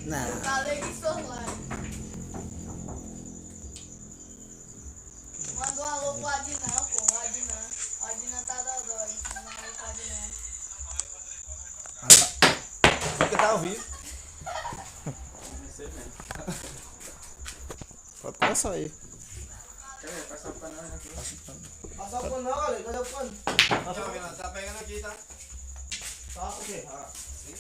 Não. Falei que sou live. Manda um alô pro Adnan, pô. O Adnan tá dodói. Manda um alô pro Adnan. Porque tá ao vivo. Pode passar aí. Passa o pano aqui. Passa o pano não, olha. Cadê o pano? Tá pegando aqui, tá? Tá, o quê? Ah. Sim,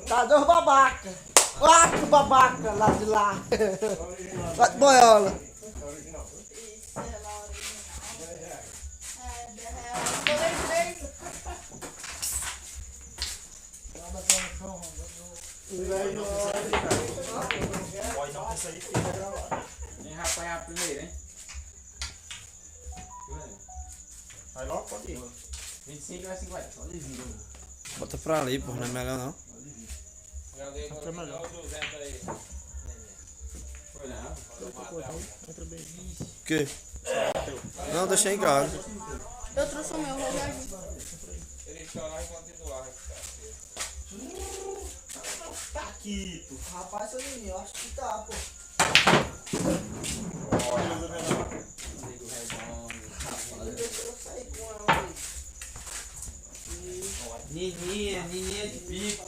Tá dois babaca. Quatro babaca lá de lá. Quatro boiola. Isso, é lá original. É, R$10. Falei 3. Pode não, isso aí fica gravado. nem apanhar primeiro, hein? Vai logo, pode ir. 25 vai 50. Só desvio. Bota pra ali, pô, não é melhor não. Joguei agora melhor. O 200 aí. Foi não? O quê? Não, deixei em casa. Eu trouxe o meu, vou ver aqui. Ele chorar e continuar. Taquito. Rapaz, seu menino, eu acho que tá, pô. Liga o redondo. Deixa eu sair com ela aí. Nininha de Pix.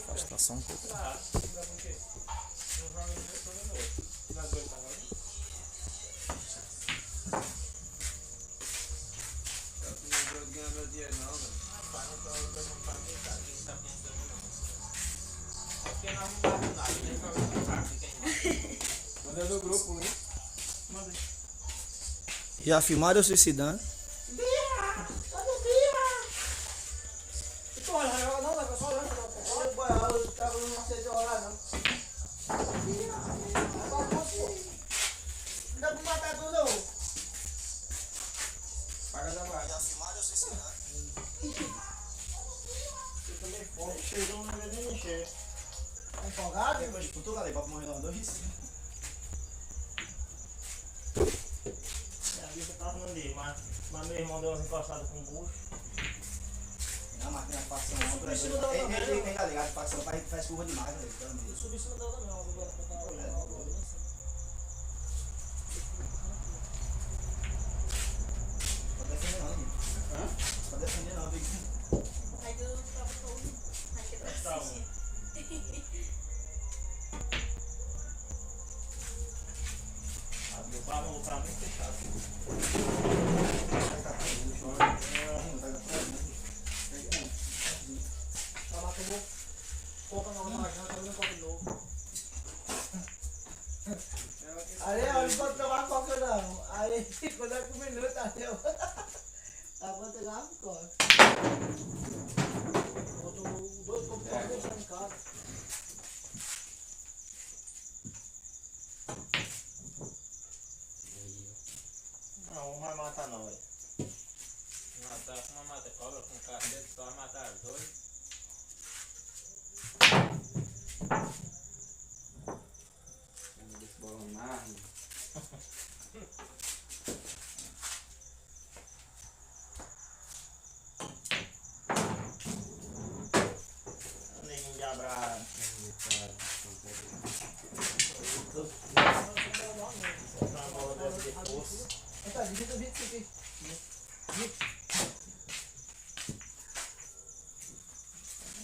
Afasta só um pouco. Manda no grupo, né? Já filmaram eu suicidando? Paga da vaga. Chegou no meio de mexer. Empolgado? Depois de tudo, galera, pra morrer nós dois. A vista tá falando ali, mas meu irmão deu umas encostadas com o bucho. Não, mas tem a facção outra. Ei, tá ligado? Facção faz curva demais, velho. Eu subi em cima dela também, ó. Agora pra cá, olhando. Pode defender não, amigo. Pode defender não, amigo. Aí eu tava todo. Aí que tá assistindo. Abriu pra mão, pra mim fechado. Ela tomou coca na janta, eu não coca de novo. Aí eu não pode tomar coca não. Aí quando é com um minuto, aí eu. Aí vou pegar uma coca. Botou 2 copos de coca deixando em casa. Não, não vai matar não, velho. Matar com uma mata cobra com cacete, só vai matar os dois. Esse bolão marrom. Neguinho de abraço. Uma bola dessa de força. Tá, digita 25 aqui.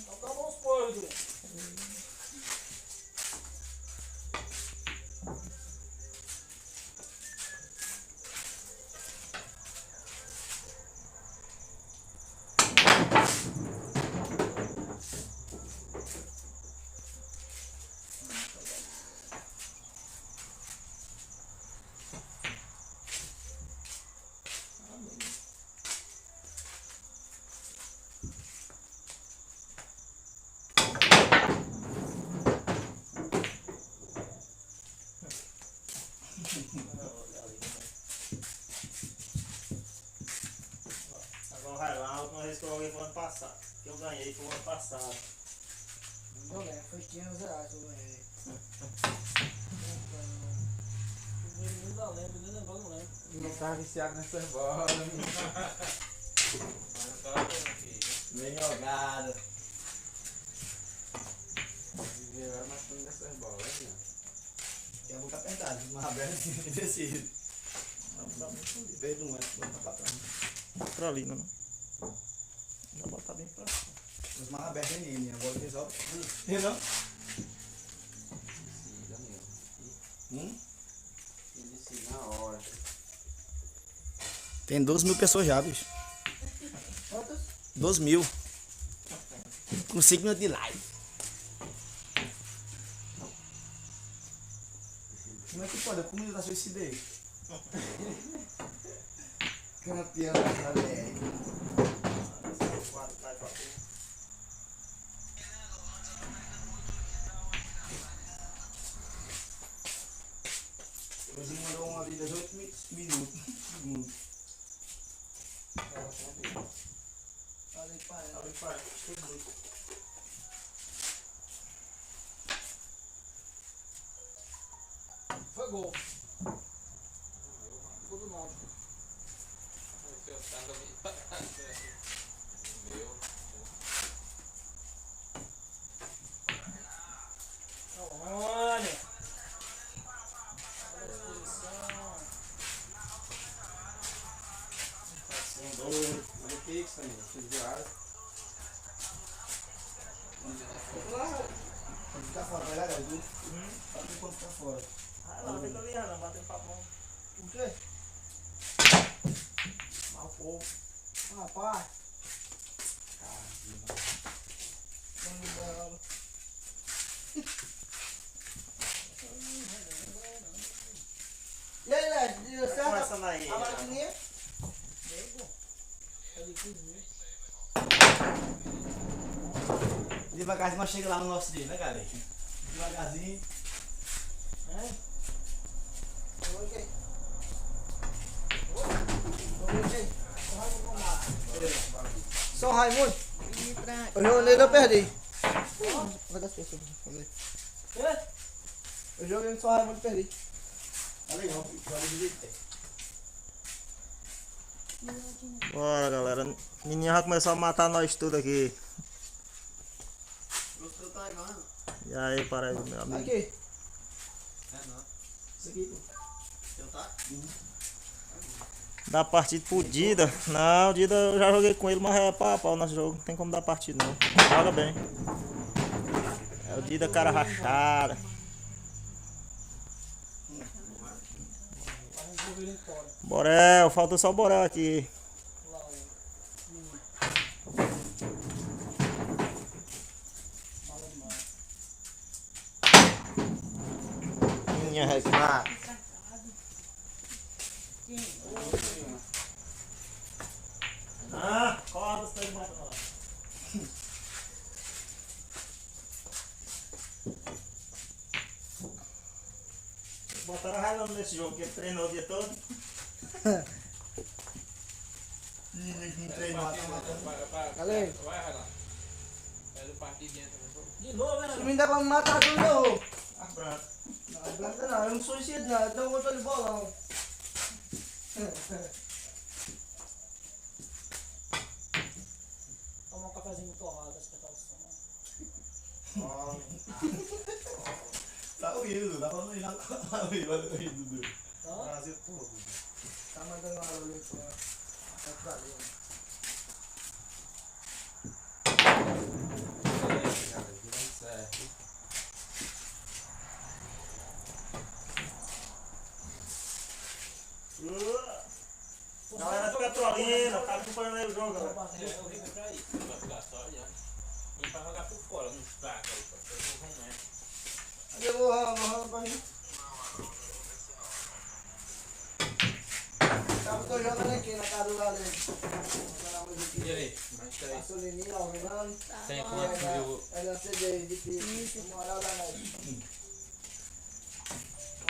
Acabou os porcos. joguei foi ano passado. Que eu ganhei foi ano passado. Não ganhei, foi 500 reais que eu ganhei. Não lembro, nem lembro, não lembro. Não tava viciado nessas bolas. Nem jogada. Vieram matando nessas bolas, né? Tem a boca apertada, mas aberta assim, descido. Não dá muito feliz. Veio de um ano, botar pra trás. Pra ali, não. Já botar bem pra cá. Os mais abertos é nele, agora resolve. Não? Decida mesmo. E decide na hora. Tem 12 mil pessoas já, bicho. Quantas? 12 mil. Com 5 minutos de live. Como é que pode? Eu comi da suicidei. Campeão da galera. Hoje mandou uma de 18 minutos. Falei pra ela. Foi gol. Gol do Náutico. Meu. Olha! Olha que isso também, tudo de ar. Quando ficar fora, vai lá, Gadu. Pode ter quando ficar fora. Ah, lá, fica ali, não, batendo papo não. O quê? Mal povo. Rapaz. Vamos embora. E aí, Led? Deu certo? Começando aí. A maquininha? Deu, pô. É difícil. Devagarzinho nós chega lá no nosso dia, né, galera? Devagarzinho. É? Oi, quem? Oi, quem? São Raimundo? O Leoneiro eu perdi. Vai dar certo. Eu joguei no São Raimundo e perdi. Tá legal, joga de jeito. Bora, galera. Menina vai começar a matar nós tudo aqui. Gostou, tá legal, né? E aí, Paraíba, meu amigo. Aqui. É, não. Isso aqui, pô. Teu tá? Dá partida pro Dida. Não, o Dida eu já joguei com ele, mas é pau a pau nosso jogo. Não tem como dar partida não. Joga bem. É o Dida cara rachada. Borel, falta só o Borel aqui. Minha reclama. Ah, corda, você tá de moto lá. Botaram raiva nesse jogo, que ele treinou o dia todo. Não treinou, tá matando. Galera. Vai, Renato. Faz o partido dentro do jogo. De novo, né? Se me der pra me matar, tudo eu vou. Ah, branco. Não, branca não, eu não sou esse não, eu tenho um controle de bolão. Tomar um cafezinho torrado, espetar o som. Tá horrível, Dudu. Tá falando aí, não tá horrível, Dudu. Tá? Brasil todo. Tá mandando uma ali pra ali. Certo. Galera do Petrolina, tá acompanhando aí o jogo, galera. É horrível pra isso. Vai ficar só olhando. E pra jogar por fora, nos tacos aí, pra fazer um remédio. Cadê o rolo pra mim? Eu tô jogando aqui na casa do lado dele. E aí? Mas tá aí. A Solininha, o Renan. Tem quantos mil? Ela CD de piso. Moral da net.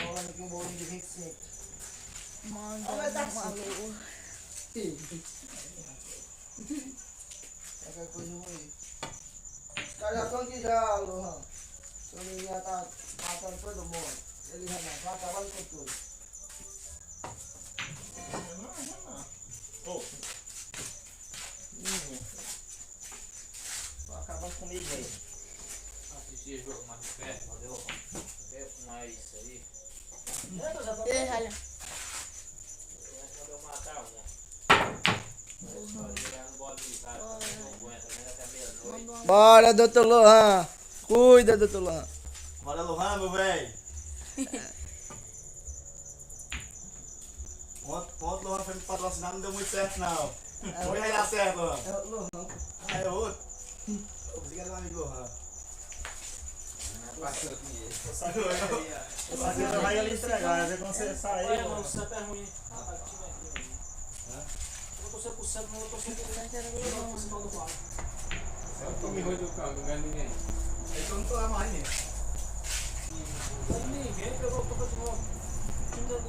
Rolando aqui um bolinho de 25. Manda Olha, tá um alô. Qualquer coisa eu vou ir. Os caras já estão aqui já, Lohan. O menino já tá matando todo mundo. Ele já vai acabar com tudo. Ô. Tô acabando comigo aí. Assistir jogo mais de perto, valeu? Quer fumar isso aí? Ei, Ralha. Quando eu matar um. Pode jogar no bola de casa, não aguenta, né? Até meia-noite. Bora, doutor Lohan. Cuida, doutor Lohan. Bora, Lohan, meu velho. Ontem o Lohan foi me patrocinar, não deu muito certo, não. Foi vai dar certo, Lohan. É o Lohan. Ah, é outro? Você quer dar um amigo Lohan? Passou aqui. Eu sabia que eu vai ali entregar, ver quando você sair. Olha, mano. mano, o santo é ruim. Rapaz, que time aqui, mano. Eu vou torcer pro santo, mas eu vou torcer pro principal do quadro. É o time ruim do campo, não ganha ninguém. Então não tô lá mais, né? Ninguém pegou o topo de novo. O time do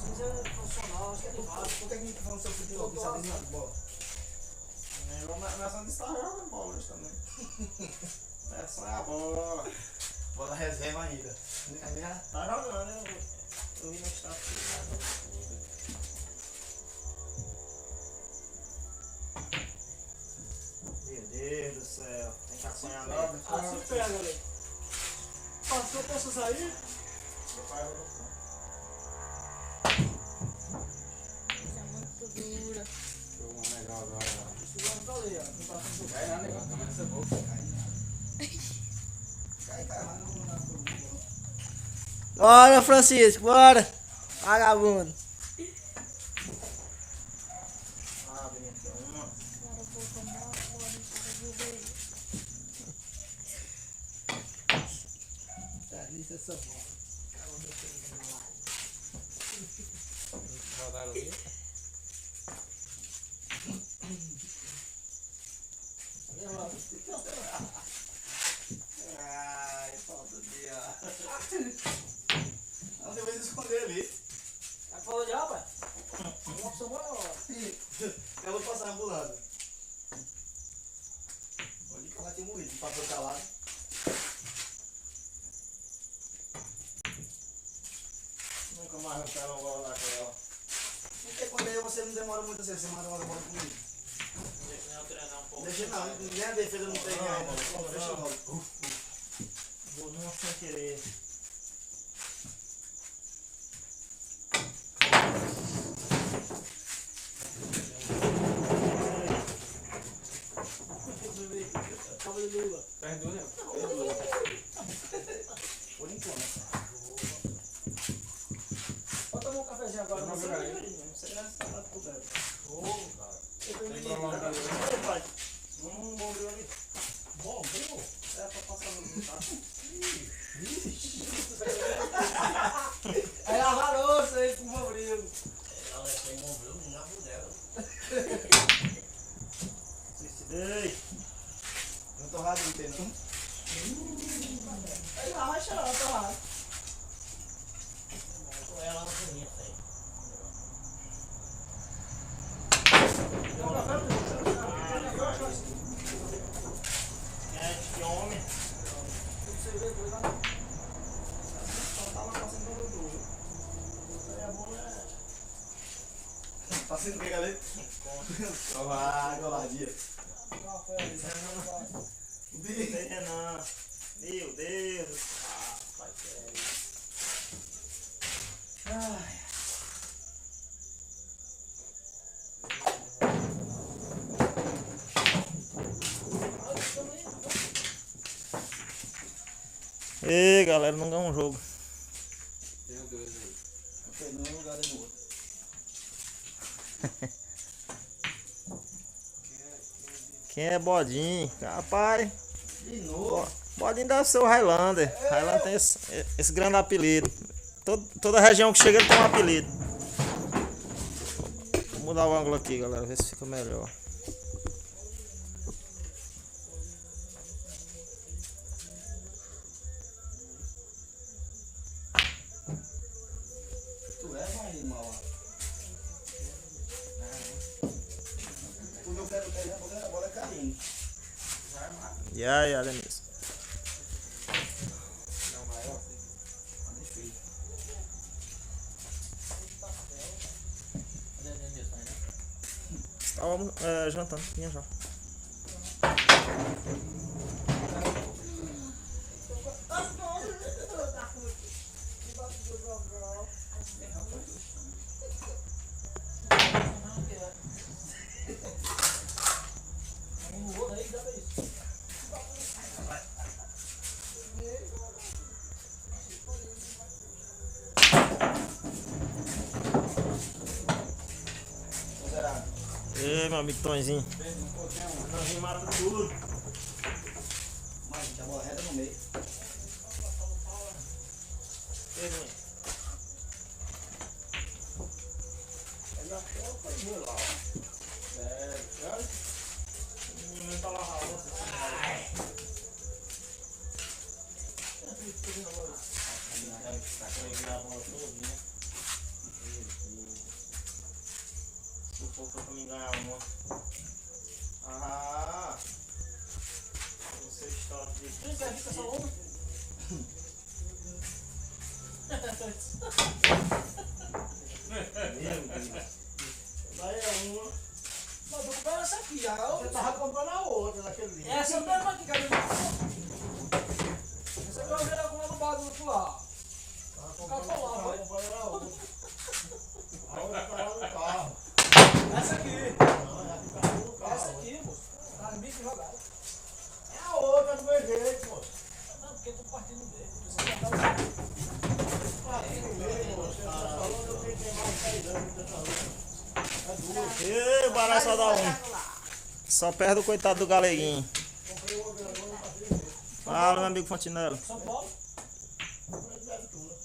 Cinza é profissional, acho que é de base. Por que a gente tá falando sobre futebol? Porque sabe de futebol. Nós vamos estar jogando bola hoje também. É só a bola. Bola reserva ainda. Tá jogando, eu vi no status. Meu Deus do céu, tem que apanhar mesmo. Ah, se pega, ali. Passou, posso sair? Meu pai vai no campo. Isso é muito dura. Jogo legal agora. Segurando pra ali, ó. Não tá com Vai lá, negócio, toma essa boca. Cai, mas não vou mandar todo mundo. Bora, Francisco, bora. Vagabundo. Ah, bonito. Uma. Agora eu vou tomar uma lição de ver. Isso é só bom. Botaram ali. Ai, falta de ar. Não, tem vez de esconder ali. Tá falando de rapaz? Uma opção boa. Eu vou passar ambulando. Onde que ela tinha morrido? Passou calado. Nunca mais arrancaram uma bola naquela. Porque quando é eu, você não demora muito assim, você manda uma bola comigo. Deixa eu treinar um pouco. Deixa não, nem a defesa não tem ainda. Deixa logo. Vou numa sem querer. Perdoa, né? Por enquanto. Vou tomar um cafezinho agora, não sei. Não sei se tá lá tudo bem. Ô, cara. Tem pai. Vamos bombril ali. Bombril? É pra passar no tá? Aí lavar a louça aí com o bombril. Ela tem bombril na bodega. Suicidei. Não tô rasgando, não tem não? Aí lá vai chorar, tá lá. Ela não bonita aí. É de homem. Tá sendo bem, galera? Olá, coladinha. Ei, Renan. Meu Deus. Ah, pai, é isso. Ai. Ei, galera, não ganha um jogo. Tem dois aí. Não tem nenhum lugar nem no outro. Quem é Bodinho? Rapaz, De novo. Bodinho deve ser o Highlander. Highlander tem esse grande apelido. Toda região que chega ele tem um apelido. Vou mudar o ângulo aqui, galera, ver se fica melhor. Tu leva aí, mal. Quando eu quero pegar a bola é caindo. E aí, Denise? Não, maior. Tá difícil. Estava jantando, vinha já. Ei, meu amigo Tonzinho. Tonzinho mata tudo. Mas a bola reta no meio. Sufocou pra me ganhar uma. Ah! Você estoura de. Quem quer ficar só uma? Meu Deus. Daí é uma. Mas tô comprando essa aqui, já. Você tava comprando a outra daquele dia. Essa mesmo aqui, cadê? Essa aqui eu vi alguma no bagulho lá. Tava comprando a outra. A outra tá lá no carro. Essa aqui. Não, essa tá lá no carro. Essa aqui, moço. Tá no bico jogado. É a outra do meu jeito, pô. Não, porque eu tô partindo dele. Você já tá Partindo mesmo, você tá falando que eu tenho que ter mais 6 anos dessa outra. É duas. Ei, o barato só dá um. Só perde o coitado do galeguinho. Comprei outra agora, não passei mesmo. Fala, meu amigo Fontinello. São Paulo? Mas deve tudo.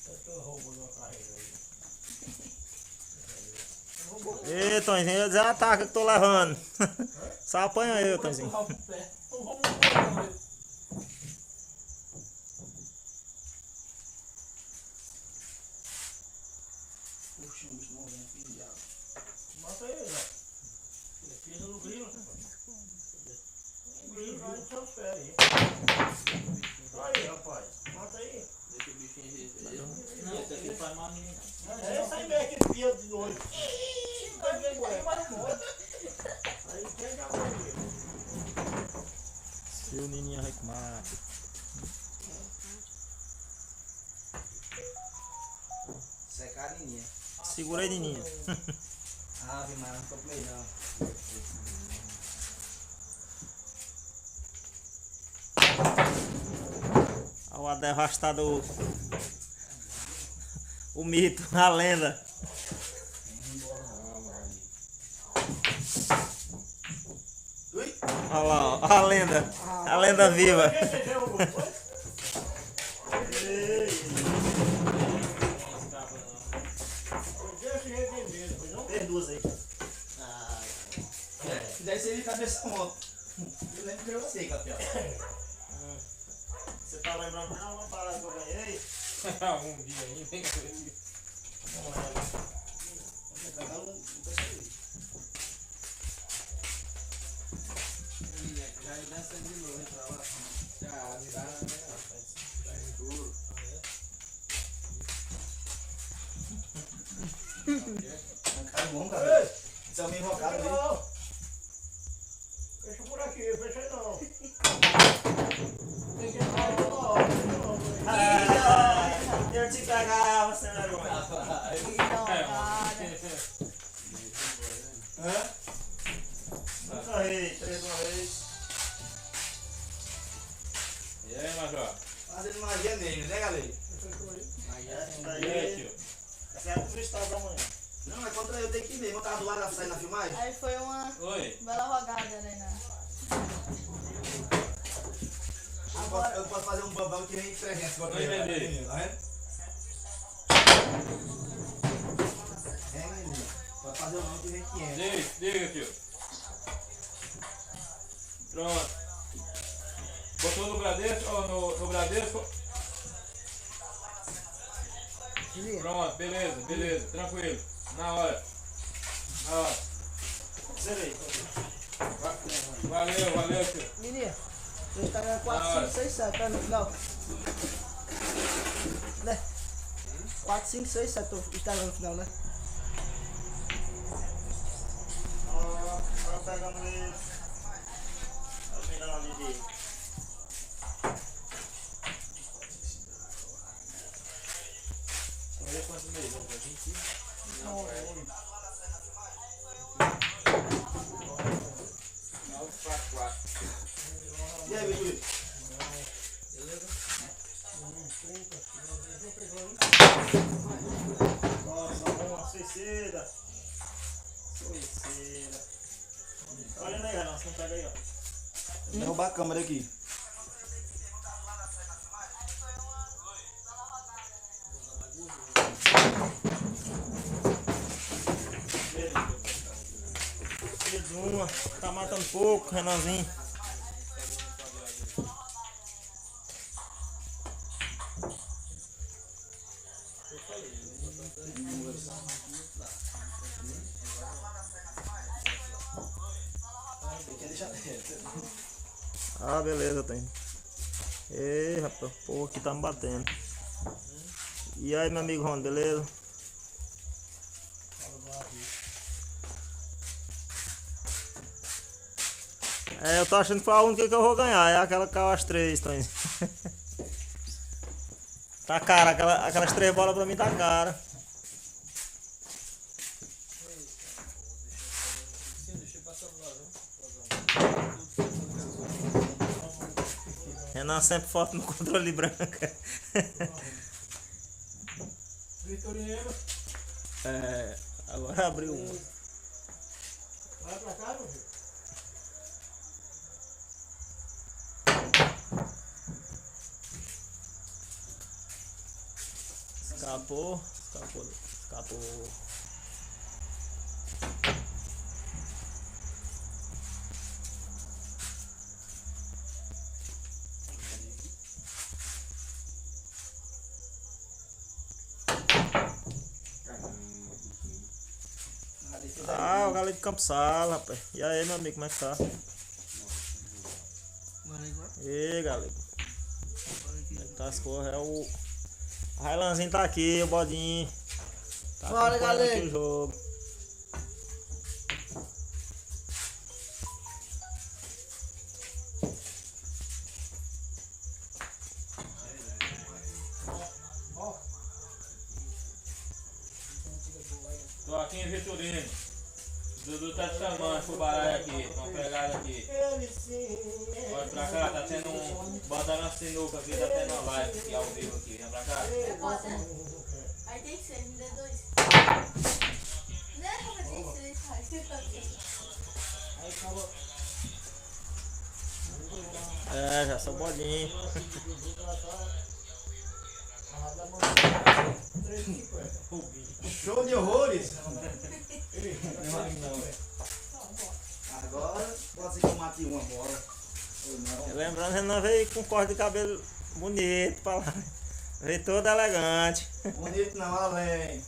Deve ter roubo de uma carreira aí. Ei, Tonzinho, eu ia dizer ataca que tô levando. Só apanha eu, Tonzinho. Não vamos morrer. Puxa, um bicho morrendo aqui, diabo. Mata ele, ó. Ele pisa no grilo. O grilo vai nos seus pés aí. Aí, rapaz. Mata aí. Deixa o bichinho Não, esse aqui faz mal ninguém. É essa aí mesmo que pia de noite. Vai ver, mulher. Aí quem já morreu? Se o Nininho arrecmata. Secar a linha. Segura aí, Nininho. Ave, mas não tô com medo não. O arrastado o mito, a lenda. Ui! Olha lá, ó, a lenda viva. Tem duas aí. Deve ser de cabeça moto. Eu lembro que eu sei, campeão. Você tá lembrando de uma parada que eu ganhei? Um dia aí, vem aqui. Não lembro. Vou pegar um pessoal. Já dança de novo pra lá. Já, virar, né, rapaz? Tá escuro. É um cara bom, cara. Isso é meio invocado ali. Não. Fecha por aqui, fecha aí não. Tem que entrar toda hora, Eu te pegava, você não era bom. Hã? Nunca errei, 3 de uma vez. E aí, Major? Fazendo magia nele, né, galera? Essa E aí, tio? essa é o freestyle da manhã. Não, é contra eu, tenho que ir mesmo. Eu tava do lado da sair na filmagem. Aí foi uma Oi. bela rogada, né? Eu posso fazer um babão que vem 300 agora. Não entendi. Tá vendo? É, menino. Pode fazer um babão que vem 500. Diga, tio. Pronto. Botou no Bradesco ou no Bradesco? Pronto, beleza, tranquilo. Na hora. Zerei. Valeu, tio. Menino, ele tá ganhando 4, 5, 6, 7, tá no final. Né? 4, 5, 6, 7 o Instagram no final, né? Ó, tá pegando ele. Tá virando ali dele. Olha quantos meses, 20. Não, 4. E aí, Vitor? Nossa, boa, suicida. Suicida. Olha aí, Renan, você não pega aí, ó. Derrubar a câmera aqui. Uma, tá matando pouco, Renanzinho. Ah, beleza, tem. Ei, rapaz, pô, aqui tá me batendo. E aí, meu amigo Ron, beleza? É, eu tô achando que foi a única que eu vou ganhar, é aquela que caiu as 3, Tony. Tá cara, aquelas 3 bolas pra mim tá cara. Renan sempre forte no controle branca. Vitorino. É, agora abriu um. Vai pra cá, meu filho. Escapou. Ah, o galera de Campo Sala, rapaz. E aí, meu amigo, como é que tá? E aí, galera. Como é que tá as coisas? É o Railanzinho tá aqui, o Bodinho. Tá Fala, acompanhando galera. aqui o jogo. Tô aqui em Vitorino. Dudu tá te chamando pro baralho aqui. Estão pegados aqui. Pode pra cá, tá tendo um. Bota na sinuca aqui, tá tendo uma live aqui ao vivo aqui. Vem pra cá. Pode, né? Aí tem que ser, me dê 2. Não é como tem que ser, faz. É, já sou Bodinho. Show de horrores! Agora pode ser que eu mate uma bola. Ou não. Lembrando, Renan veio com corte de cabelo bonito pra lá. Veio todo elegante. Bonito não, além.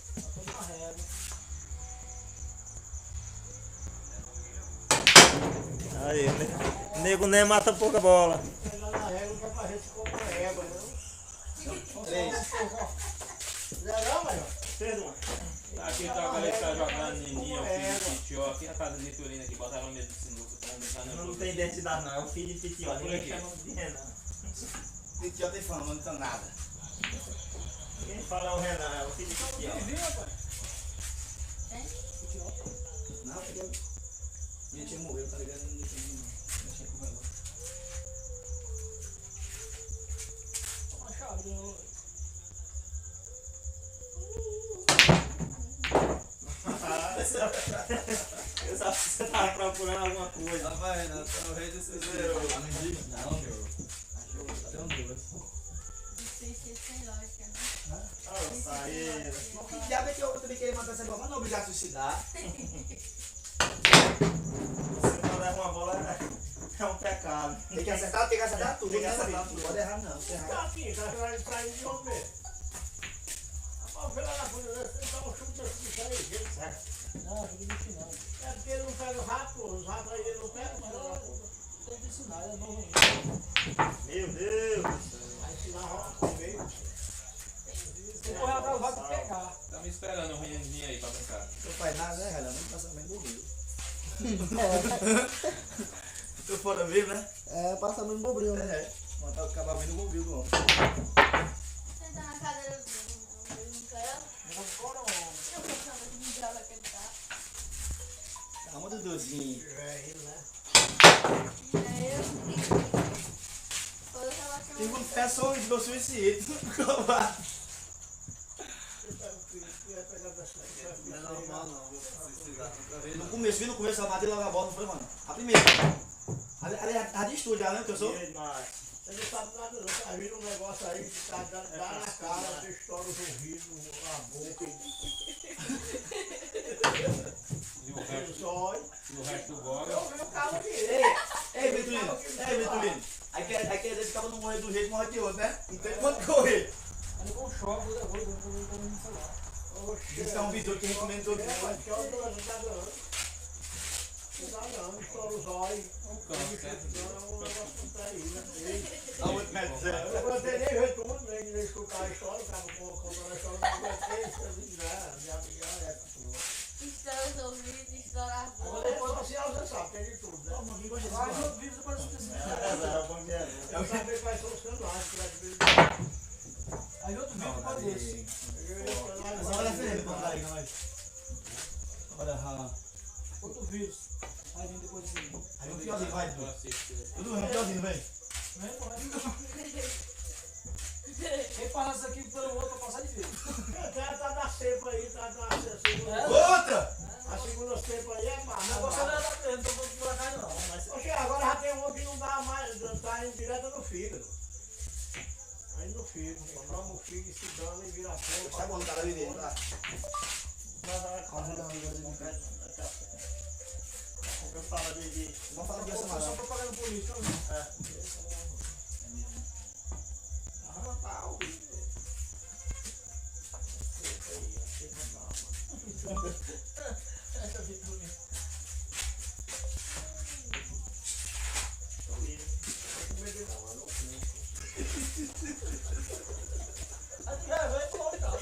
Aí, o nego nem mata pouca bola. Aqui tá a galera que tá jogando Neninha, o filho de Titió, aqui na casa de Vitorino aqui, botaram medo de sinuca, estão brincando. Não tem identidade não, é o filho de Pitió. Por Ninguém aqui. chama de Renan. Titió tem fama, não tá nada. Ninguém fala o Renan, é o filho de Pitió. Não, porque minha tia morreu, tá ligado? Não deixa não. Deixa com ela. Eu sabia que você tava procurando alguma coisa. Vai, Renato, é o rei desse zero. Não existe não, meu. Até um duas. Sem lógica, né? Oh, saída. Que diabo é que eu também queria matar essa bola? Mas não é obrigado a suicidar. Se não leva uma bola, é um pecado. Tem que acertar tudo. Tem que né, acertar Não tudo. pode errar não. Se errar. Tá aqui, tá saindo de romper. Rapaz, pela na folha, você dá um chute desse aí, jeito certo. Não, chute de não. É porque ele não pega o rato, os ratos aí ele não pega, mas não dá conta. tem que ensinar, ele é novo ainda. Meu Deus! Vai ensinar a roda no meio. Tem que correr atrás vai pegar. Tá me esperando o meninozinho aí pra brincar. Não faz nada, né, galera? Não passa bem do rio. Tô fora mesmo, né? É, passa muito bobril, né? É. Matar o cavalo bem no bombril do homem. Senta na cadeira do Micael. Não fora, Eu pensava que me dava aquele tá. Calma, Duduzinho. é ele, né? E aí eu tava Tem um pé só onde você esse covarde. Não é normal, não. No começo, vi no começo, a matei logo a bola, não foi, mano? A primeira. Ali a de estúdio, já lembra que eu sou? Você não sabe nada, não. Tá vindo um negócio aí que tá dando na cara, você estoura os ouvidos, a boca. E o resto, Os olhos. e o resto do gole. Eu vi o carro aqui. Ei, Vitorino. Aí quer esse cara não morrer do jeito, morre de outro, né? Então quanto correr? Ele com choque, eu vou no celular. Esse é um vídeo que recomendo todo mundo. Que eu tô ajudando. Não dá não, estoura os olhos. O câncer. É um negócio que tá aí, né? A outra mete zero. Eu não aguentei nem ver tudo, nem escutar a história, o cara contando a história, não aguentei, eu disse, minha amiga é tua. estoura os ouvidos, estoura as Agora bocas. depois você sabe, tem de tudo, né? Mas eu vivo depois você É, bom dia. eu sabia quais são os canais, que vai ver. Aí outro vídeo pode desse. Mas olha a frente, contar aí, nós. Olha, Outro vírus. Aí vem depois de aí o piorzinho, vai, Eu Dudu. assisto. Dudu, vem o piorzinho, vem. Quem passa isso aqui pelo outro pra passar de vez. Tá na cepa aí, tá na segunda. Outra! A segunda cepa aí é má. Não, você não tá vendo, não vou por acaso não. Mas Oxe, agora já tem uma que não dá mais, tá indo direto no fígado. Aí no fígado, compramos o fígado e se dando e vira Tá fogo. bom, cara, ali dentro, tá? Eu falo de Vamos falar de essa Só marada. propaganda política, não. Ah, tá ao vivo. essa vitamina. A gente já vai colocar, pô.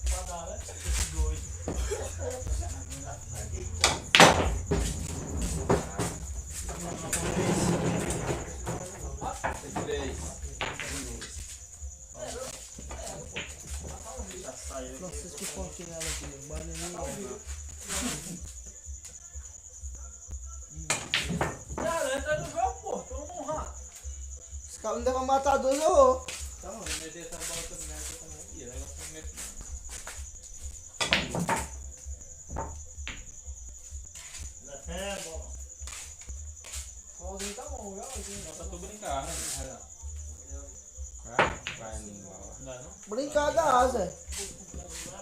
Pra dar, né? Esse doido. já saiu. Nossa, que fonte nela aqui, bananinha. Cara, entra no jogo, pô. Tu não honra. Os caras não devem matar dois, eu vou. Tá, mano, eu meti essa bola também nessa também. E ela não mete não. É, bom. O Alzinho tá bom, viu? Alzinho? Só pra tu brincar, né? Vai, Não é não? Brincar dá, Zé.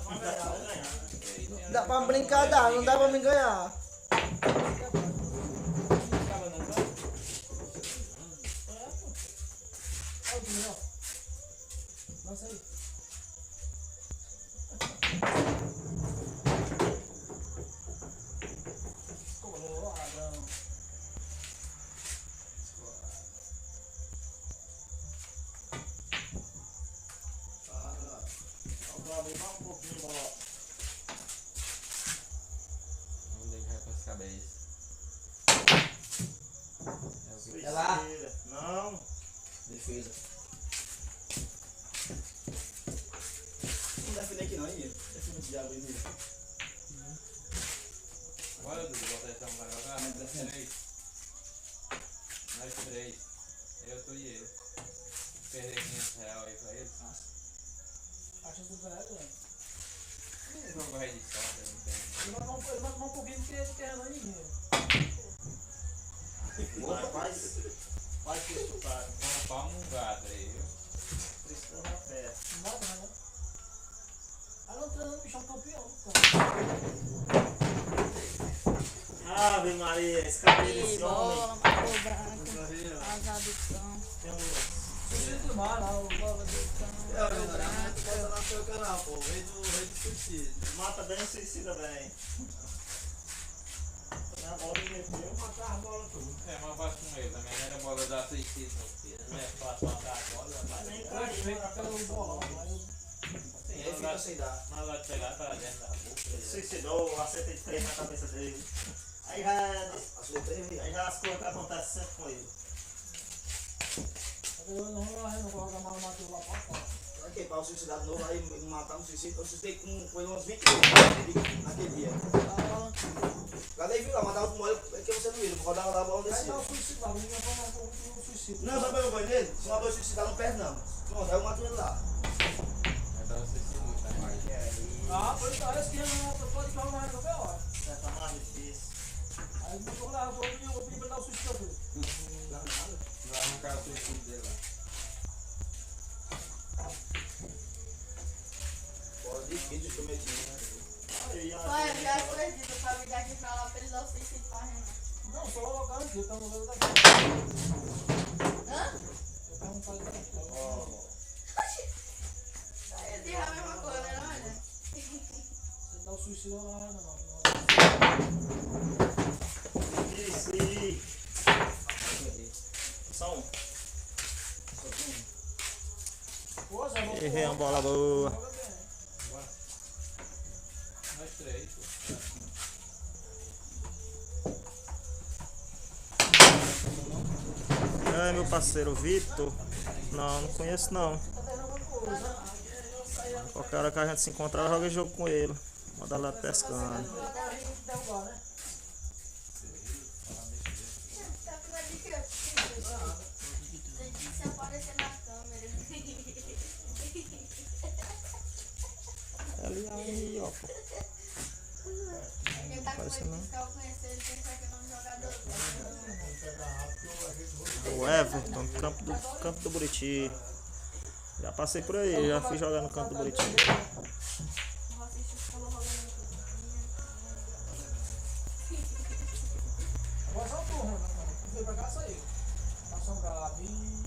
Vai ganhar. Dá pra brincar, dá, não dá pra me ganhar. Acaba não, tá? Olha o time, ó. Lança aí. Coloradão. Vamos lá um pouquinho, bola. Vamos ligar com as cabeças. É lá. Não. Defesa. Não define aqui não, hein? Define esse diabo aí, né? Bora, Dudu, bota essa pra jogar. Nós três. Nós três. Eu, tu e ele. Perder R$500 aí pra eles. Acho que tu vai, velho. Esse jogo vai de sorte, eu não tenho. Ele vai tomar um pouquinho de terreno aí, ninguém. Faz que isso, cara. Uma palma um gato aí, viu? Precisa na fé. Não dá nada. Aí não treinando o bichão campeão, cara. Ave Maria, esse cara E desse bola, homem. cor branca, as adicção. Tem um Suicídio do mar lá, o bola dele. É, bota lá no seu canal, pô. Rei do suicídio. Mata bem e suicida bem. Na bola ele meteu. Matar a bola tudo. É, mas bate com ele também, né? A bola dá suicídio, meu filho. Não é fácil matar a bola, mas Nem Eu caiu. fico pelo bolão, aí E aí fica sem dar. na hora de pegar pra dentro da boca. Suicidou, acertei de 3 na cabeça dele. Aí já. Acertei aí. Aí já as coisas que acontecem sempre com ele. eu não coloco a mão na tua lá pra fora. Aqui, para o suicidar de novo, aí me matar no suicídio, eu suicidei com ele umas 20 vezes naquele dia. Lá daí viu lá, matava com mole, é que você não viu, rodava a bola Aí descia. tá o suicídio lá, ninguém vai matar um suicídio. Não, sabe o que eu vou nele? Se uma dois suicidar, não perde não. Pronto, aí eu mato ele lá. Vai dar suicídio, tá mais. Ah, pois tá, esse que não pode jogar mais qualquer hora. Já tá mais difícil. Aí eu vou lá, eu vou pedir pra dar o suicídio pra tu. Vai arrancar o suicídio dele lá. Pode ir, vídeos que eu meti, né? Aí, Olha, já acredito pra me dar aqui pra lá pra eles dar o suicídio pra Renan. Não, só vou garantir, então não vou dar. Hã? Eu pergunto pra ele daqui. Aí eu digo a mesma coisa, né, olha? Se dá o suicídio, não vai não. Isso aí. Só um. Pô, Zé, vou Errei uma bola boa. joga bem. Nós três, pô. É, meu parceiro Vitor. Não, não conheço não. Tá vendo alguma coisa? Qualquer hora que a gente se encontrar, eu jogo jogo com ele. Manda lá pescando. Agora a gente derrubar, né? Tá acreditando? Tem que se aparecer na câmera. Ali, aí, ó. Pô. Ele tá com Parece medo não. de ficar eu conhecer ele, pensar que ele é um jogador. O Everton, campo do Buriti. Já passei por aí, já fui jogar no campo do Buriti. Vou assistir os caras rolando aqui. Agora só tu, Renan. Tu veio pra cá, saiu. Passou um Gabi.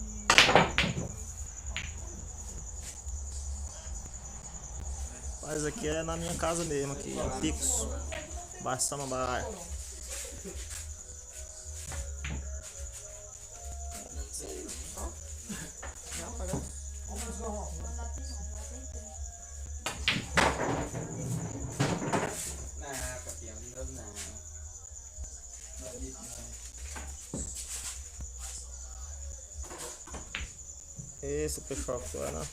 Mas aqui é na minha casa mesmo, aqui em Pix, Baixo Samambaia. Vamos lá, ó. Não dá tempo, não dá tempo. Não, campeão, não. Isso, pessoal, tu é, né?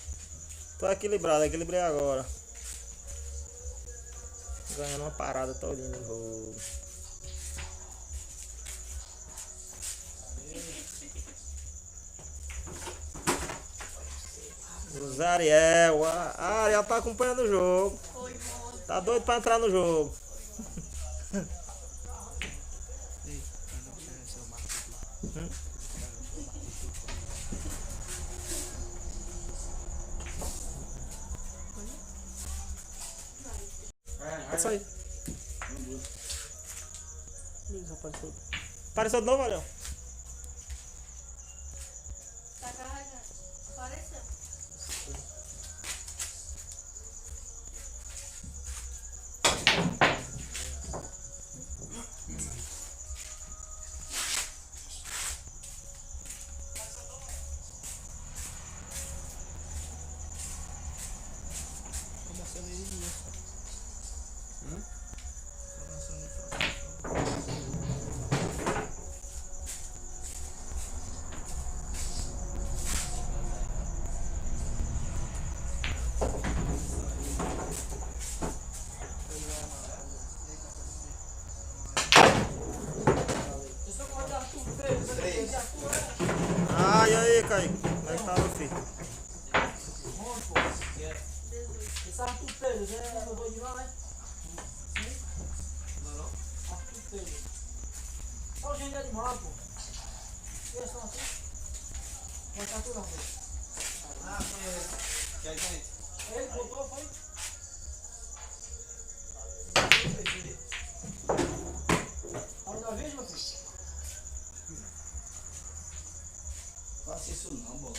Tô equilibrado, equilibrei agora. Ganhando uma parada todinha no jogo. O Zé Ariel, a Ariel tá acompanhando o jogo. Foi bom. Tá doido pra entrar no jogo. É isso aí. Beleza, apareceu. Apareceu de novo, Ariel? Tá carregando. Apareceu. Esse é o corte de Arthur 3, esse de Arthur é Ah, e aí, Kaique? Como é que tá, meu filho? bom, pô. Esse Arthur 3, é o doido lá, né? Arthur 3. Olha o gente de animal, pô. Eles são assim? Mas tá tudo assim. Ah, conheço. Que aí, gente? Ele botou, foi? Olha da vez, meu filho. Faça isso não, bola.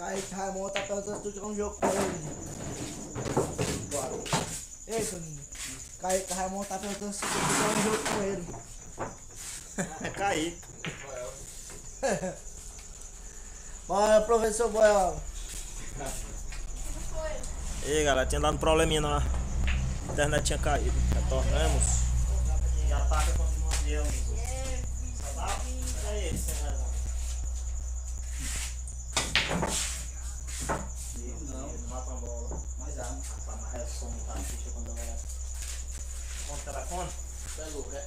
Kaique Raimundo tá perguntando se tu quer um jogo com ele. Ei, Toninho. Kaique Raimundo tá perguntando se tu quer um jogo com ele. É Kaique. Bora, professor Boel. O que foi? E aí, galera, tinha dado um probleminha na internet, tinha caído. Retornamos. E ataca continua fiel. É ele, sem razão. Não, Mata uma bola. mas arma. Rapaz, mas é som, tá? Ficha quando eu conta o telefone. Pegou, né?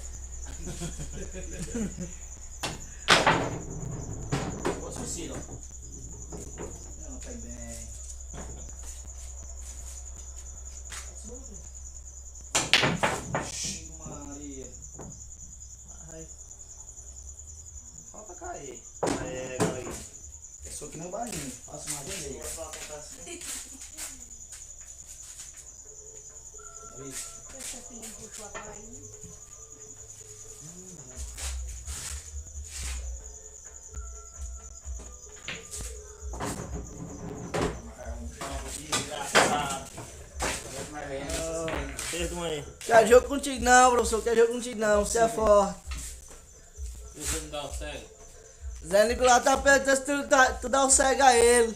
Pô, suicida. Não, tá bem. Ixi, Maria. Ai. Falta cair. Aí, galera. Eu sou que nem o barrinho. Faço uma vermelha. Esse filho puxou a carinha. Perdoa aí. Quer jogo contigo não, professor. Quer jogo contigo não. Você é forte. Você me dá um cego? Zé Nicolau tá perguntando se tu dá um cego a ele.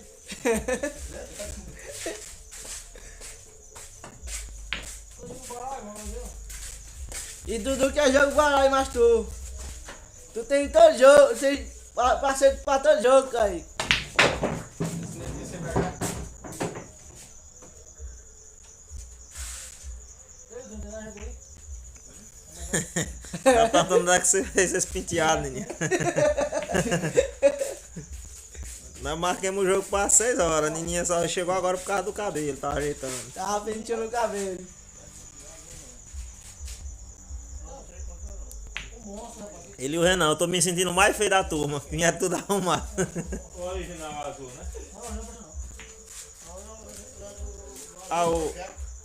Tô indo embora, vamos ver. E Dudu quer jogo baralho, mas tu. Tu tem todo jogo. Tem parceiro pra todo jogo, Kaique. Ei, Dudu, não jogo aí? Tá tentando dar que você fez esse penteado, menino. Nós marquemos o jogo para 6 horas. A Nininha só chegou agora por causa do cabelo, tá ajeitando. Tava penteando o cabelo. O monstro, rapaz. Ele e o Renan, eu tô me sentindo mais feio da turma. Vinha tudo arrumado. O original azul, né? Ah, o.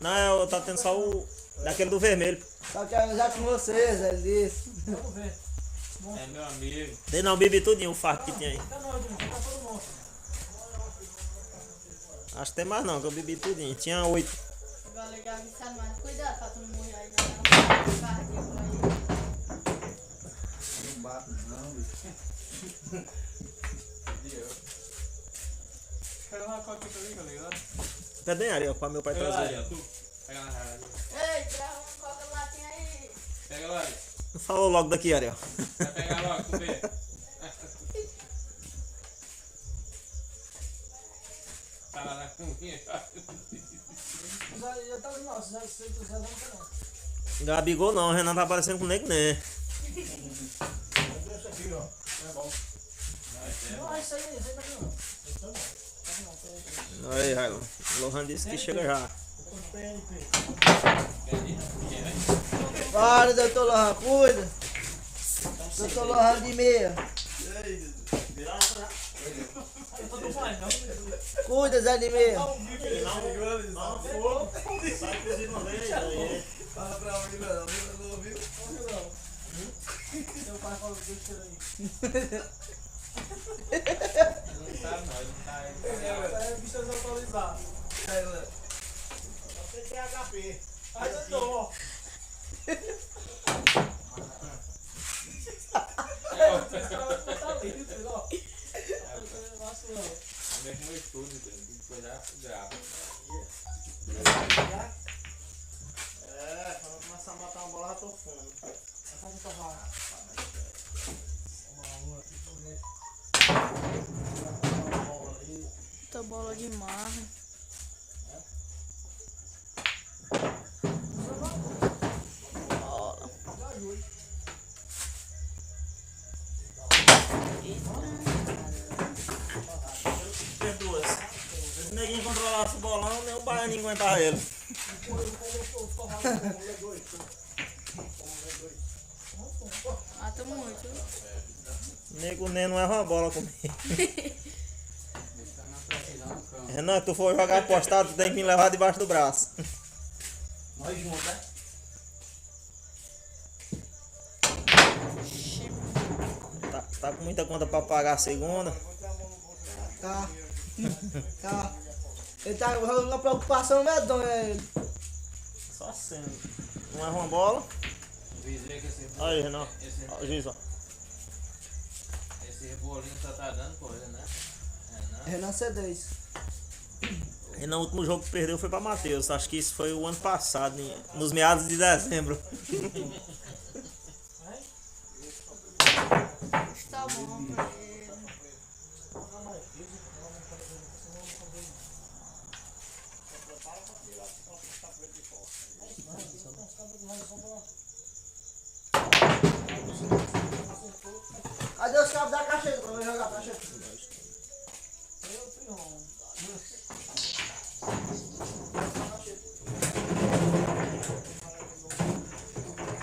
Não, eu tá tendo só o. Daquele do vermelho. Só quero já com vocês, ele disse. Vamos ver. É meu amigo. Dei não, bebi tudinho o farto que tinha aí. Tá não, Dudu, tá todo monstro. Acho que tem mais não, que eu bebi tudinho. Tinha 8. Agora já avisaram, mas cuidado pra tu não morrer aí. Não cardíaco aí. Não bate, não, bicho. Pega uma coca ali, tá ligado? Pede em Ariel, pra meu pai Pega lá, trazer. Ariel, tu. Pega na rádio. Ei, traz uma coca latinha aí. Pega lá, Ariel. Falou logo daqui, Ariel. Vai pegar logo, tu vê. Tá lá na cozinha. Já tá ali, não. Se tu Zé não tá não. Gabigol não, o Renan tá parecendo com o Nego Né. Não, isso aí tá aqui não. Aí, Railon. Lohan disse que chega já. Para, doutor Lohan, cuida. Doutor Lohan de meia. Cuida, Zé de meia. Fala pra mim, não ouviu? Seu pai falou que deixa aí. Não sabe não, ele não tá aí. É bicho desatualizado. PHP. Aí eu tô. Mesmo no estúdio, tem que coisar grava. É, quando começar a matar uma bola, já tô fundo. Tua bola de marra. Perdoa. Se o neguinho controlasse o bolão, nem o baianinho aguentava ele. Mata muito. Nego nem não erra uma bola comigo. Renan, tu for jogar apostado, tu tem que me levar debaixo do braço. Nós juntos, né? Tá com muita conta pra pagar a segunda. Tá. Tá. Ele tá com uma preocupação medonha, ele. Só assim. Não erra uma bola. O juiz vê que esse Olha aí, Renan. esse, Ó, o juiz, ó. esse rebolinho só tá dando coisa, né? Renan C10. E no último jogo que perdeu foi pra Matheus. Acho que isso foi o ano passado, nos meados de dezembro. Está bom pra ele. Cadê os cabos da cacheta pra eu jogar a cacheta?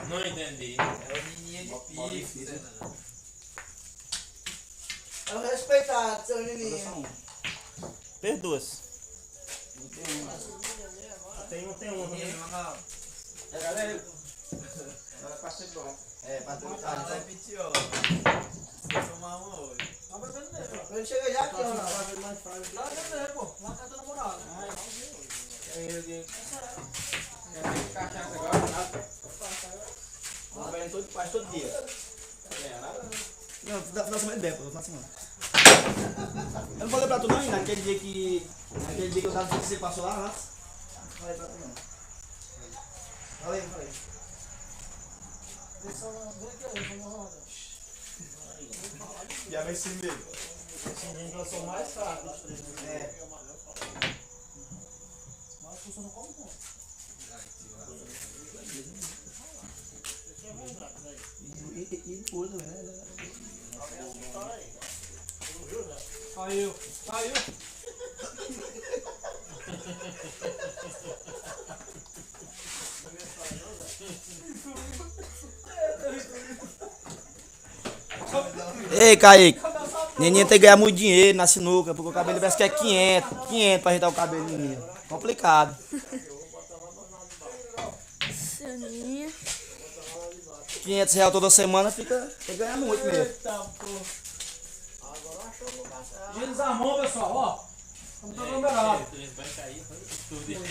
Não entendi. É o menino de pique. É o respeitado, seu menino. Fez duas. Tem um. É, galera. É, pra tentar. Tá bebendo mesmo. Ele chega já aqui, ó. Tá bebendo mesmo, pô. Lá tá teu namorado. Não vai quase todo dia. Não, final de semana ele bebe, pô, final de semana. Eu não falei pra tu não, hein, naquele dia que eu tava no você passou lá antes. Não falei pra tu não. Falei. Vem aqui, vem roda. Já vem sim mesmo. Eu sou mais fraco dos três. É. Mas você não come não. E coisa, né? Caiu. Ei, Kaique. Neninha tem que ganhar muito dinheiro na sinuca, porque o cabelo parece que é 500 pra ajeitar o cabelo do menino. Complicado. Soninha. 500 reais toda semana tem que ganhar muito mesmo. Eita, pô. Gira os mãos, pessoal, ó. Estamos todo numerado. Vai cair, foi tudo isso que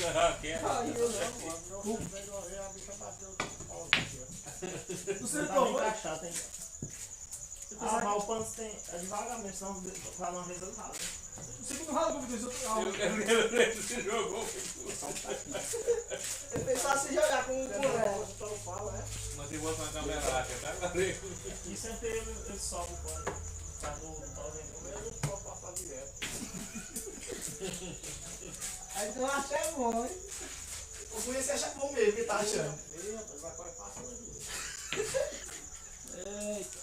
Você Tá não bem vai. encaixado, hein? Ah, mas o pano tem. É devagar, senão vai uma vez errado. Você não rala comigo isso. Você jogou. Ele pensou assim jogar com o moleque. Mas se botar uma câmera lá, tá? E sempre ele sobe o pano. Tá no vendo, ele pode passar direto. Aí tu acha que é bom, hein? Eu conheci achar bom mesmo, que tá achando. Ei, rapaz, vai correr passando ali. Eita.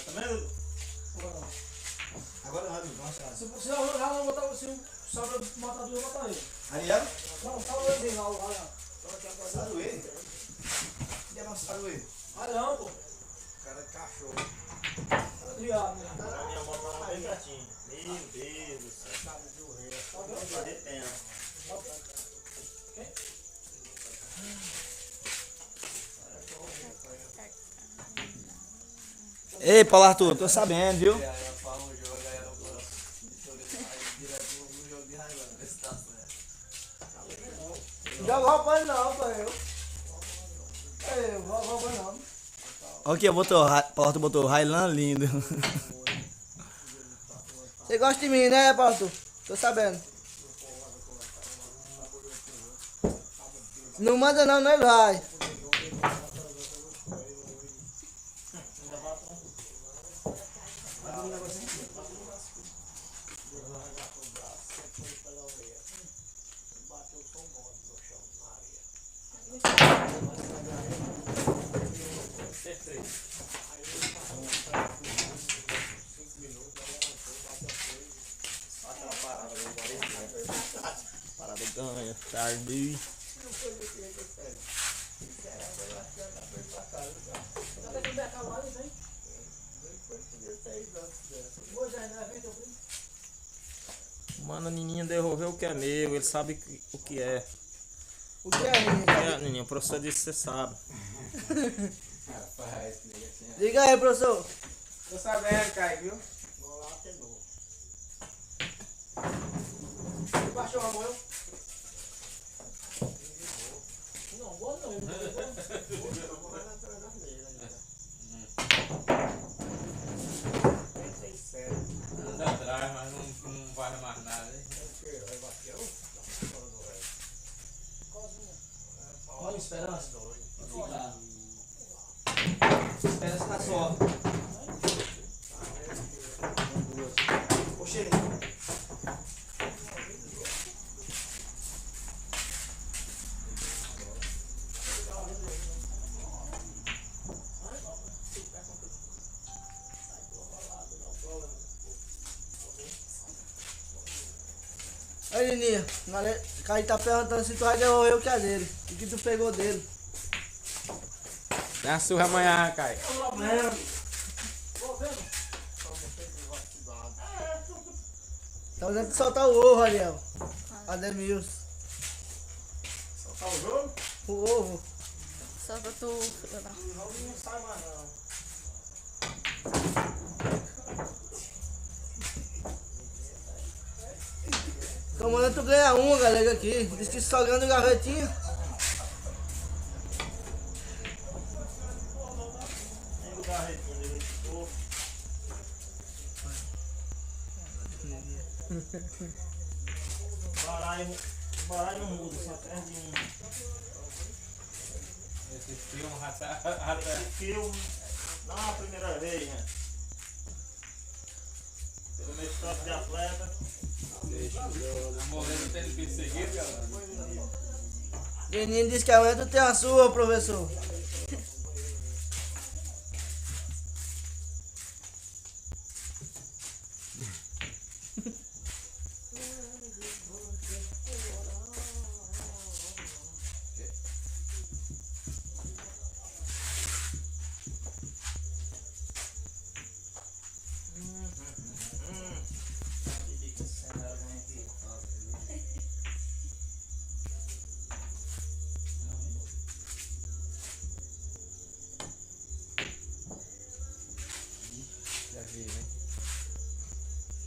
Tá vendo? Agora não, nossa. Se você não botar, se o Saulo matar duas, matar ele. Ariel? Não, tá o Ezinho lá. Sabe ele? Quem é nosso sabe? Ah, não, pô. Cara de cachorro. Obrigado, né? A minha moto tá bem pertinho. Meu Deus do céu. Vai fazer pena. Ei, Paulo Arthur, tô sabendo, viu? Joga roupa não, pai. Eu vou roupa não. Olha aqui, Paulo Arthur botou Highland lindo. Você gosta de mim, né, Paulo? Tô sabendo. Não manda não, nós vai. Parada ganha. Tarde. Já tem que becar lá, hein? Hoje ainda vem teu primo. Mano, a Nininha devolveu o que é meu. Ele sabe o que é. O que é, menino? É, Nininha, o professor disse que você sabe. Diga aí, professor. Tô sabendo, Caio, viu? Baixou o rabo, eu? Não, vou não. Eu vou. Anda atrás, mas não vale mais nada, hein? Olha, esperança. Esperança na sorte. Ô, cheirinho. Aí, Nininha, o cara tá perguntando se tu vai devolver o que é dele. O que tu pegou dele. Dá uma surra amanhã, Caio. Não. Tá usando de soltar o ovo, Ariel. Ademilson. Soltar o jogo? O ovo. Só que eu tô. O jogo não sai mais, não. Comandante, tu ganha uma, galera, aqui. Diz que só ganha no gavetinho. Nem o carretinho dele ficou. Baralho não muda, só perde um. Esse filme rata. Filme, não é a primeira vez, né? Pelo meio troço de atleta. A morrendo tendo perseguido, galera. Menino disse que amanhã tu tem a sua, professor. Já vi, né?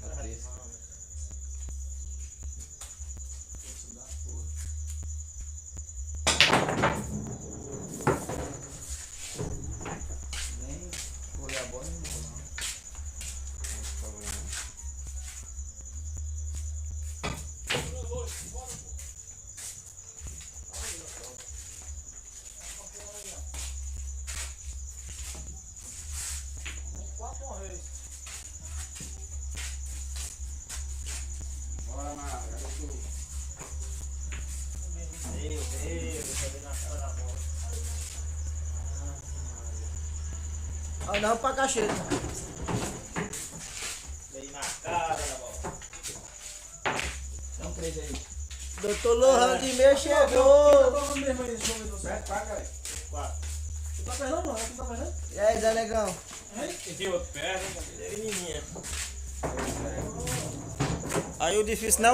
Tá triste. Nem correr a bola, nem vou não. Quatro uma vez. Bora, Mara. Deixa eu ver na cara da bola. Ah, não, pra cacheta. Veio na cara da bola. Dá um 3 aí. Doutor Lohan de Meia Quem chegou. tá falando mesmo aí? Deixa eu ver você. Paga aí. 4. Tu tá perdendo não? Tu tá perdendo? E aí, Zé Negão? E de outro perto, Menina. Aí o difícil não é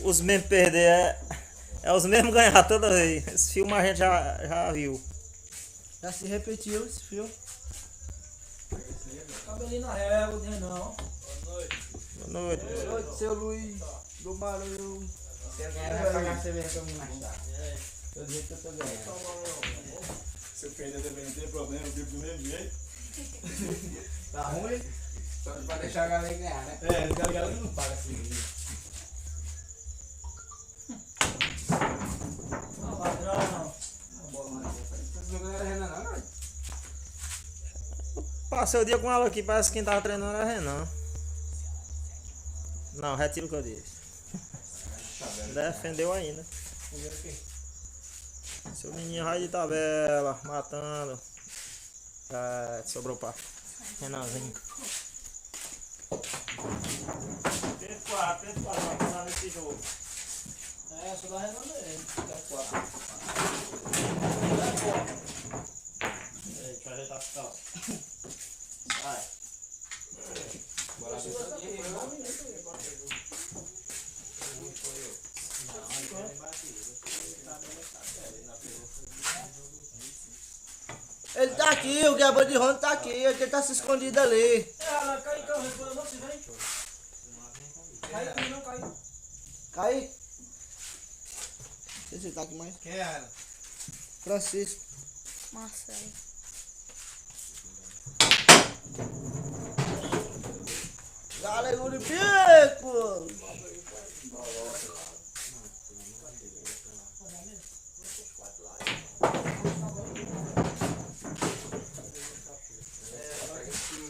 os mesmos perder, é os mesmos ganhar toda vez. Esse filme a gente já viu. Já se repetiu esse filme. Cabelinho na régua, não. Boa noite. Boa noite, seu Luiz do Maranhão. Se eu ganhar, vai pagar a cerveja pra mim mais tarde. Eu jeito que eu tô ganhando. Se eu perder também não tem problema, eu vivo do mesmo jeito. Tá ruim? só pra deixar a galera ganhar, né? É, o galera não paga cerveja. Não, ladrão. Esse jogo não era Renan, não, não. Passei o dia com ela aqui, parece que quem tava treinando era Renan. Não, retiro o que eu disse. Defendeu ainda. Seu menino vai de tabela, matando. Sobrou pra Renanzinho. Tenta 4 pra passar nesse jogo. É, só dá Renan mesmo. Deixa eu ajeitar as calças. Vai. Bora ver só de Renan. Ele tá aqui, o Gabo de Ronda tá aqui, ele tá se escondido ali. É, cai, responda não, se vem. Cai, não cai. Cai. sei se ele tá aqui mais. Quem é ela? Francisco. Marcelo. Galera do bico!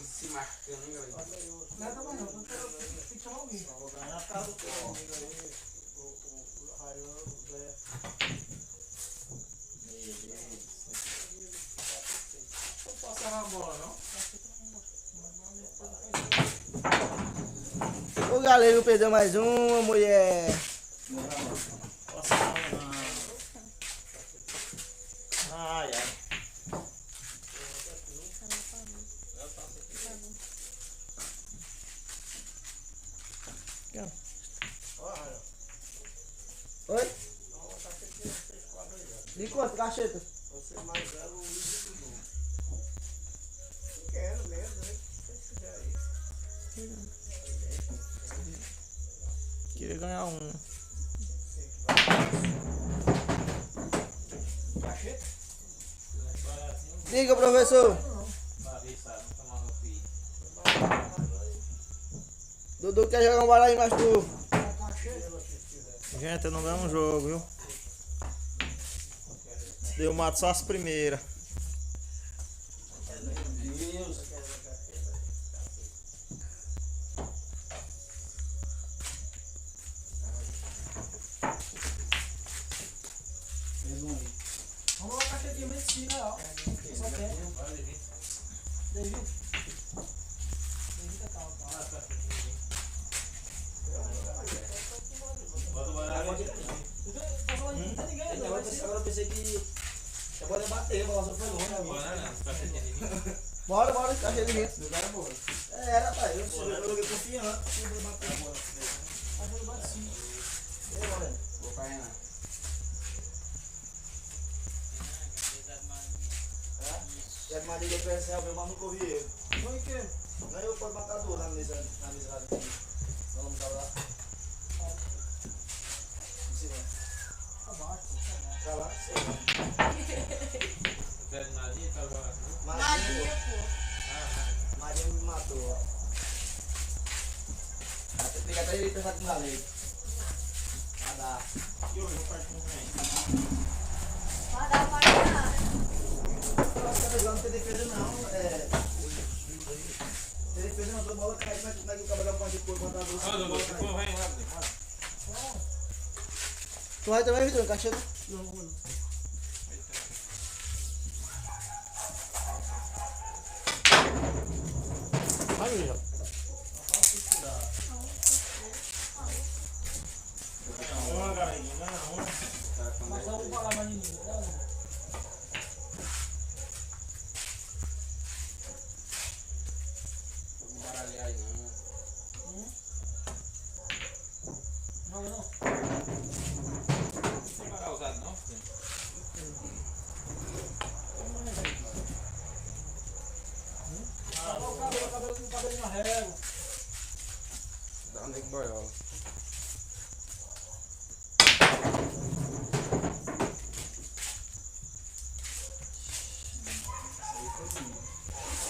Se marcando, galera. Nada mais não, tem que chamar alguém. Na casa do povo, amigo aí. O Raião, o Zé. Não passa na bola, não? O galego perdeu mais uma, mulher. Passa não. Ai, ai. Oi? De quanto, cacheta? Você mais velho, o Luiz do jogo. Quero mesmo, né? Se quiser aí. Queria ganhar um. Diga, professor. Dudu quer jogar um baralho mais tu. Gente, eu não ganho um jogo, viu? Eu mato só as primeiras. Vamos lá, caixa de medicina, ó. Só quer. David. David tá calmo, tá? Tá falando que não tem ninguém, não. Agora eu pensei que. Eu vou bater, vou lá só foi longe. Bora, cacheta de gente. Era, pai. Eu joguei confiante. Eu vou bater agora. Tá jogando bate sim. Vou pra Renan. Já que Maria que recebeu, mas não corri ele. Foi o quê? Não eu fui matador na mesa aqui. Não tava lá. Em cima. Abaixo, Pra lá, sei. Maria, pô. Maria me matou, ó. Tem que até ele pensar aqui na lei. Vai dar. Vai dar pra ganhar. Não tem defesa não, tem defesa não, toda bola cai, como é que o cabelo pode pôr, mandar a bolsa? Tu vai também, Vitor, cacheta? não, não. Aí, ó. Mas eu vou falar mais ninguém, né? Não, não. O cabelo na régua. Dá um nego boiola.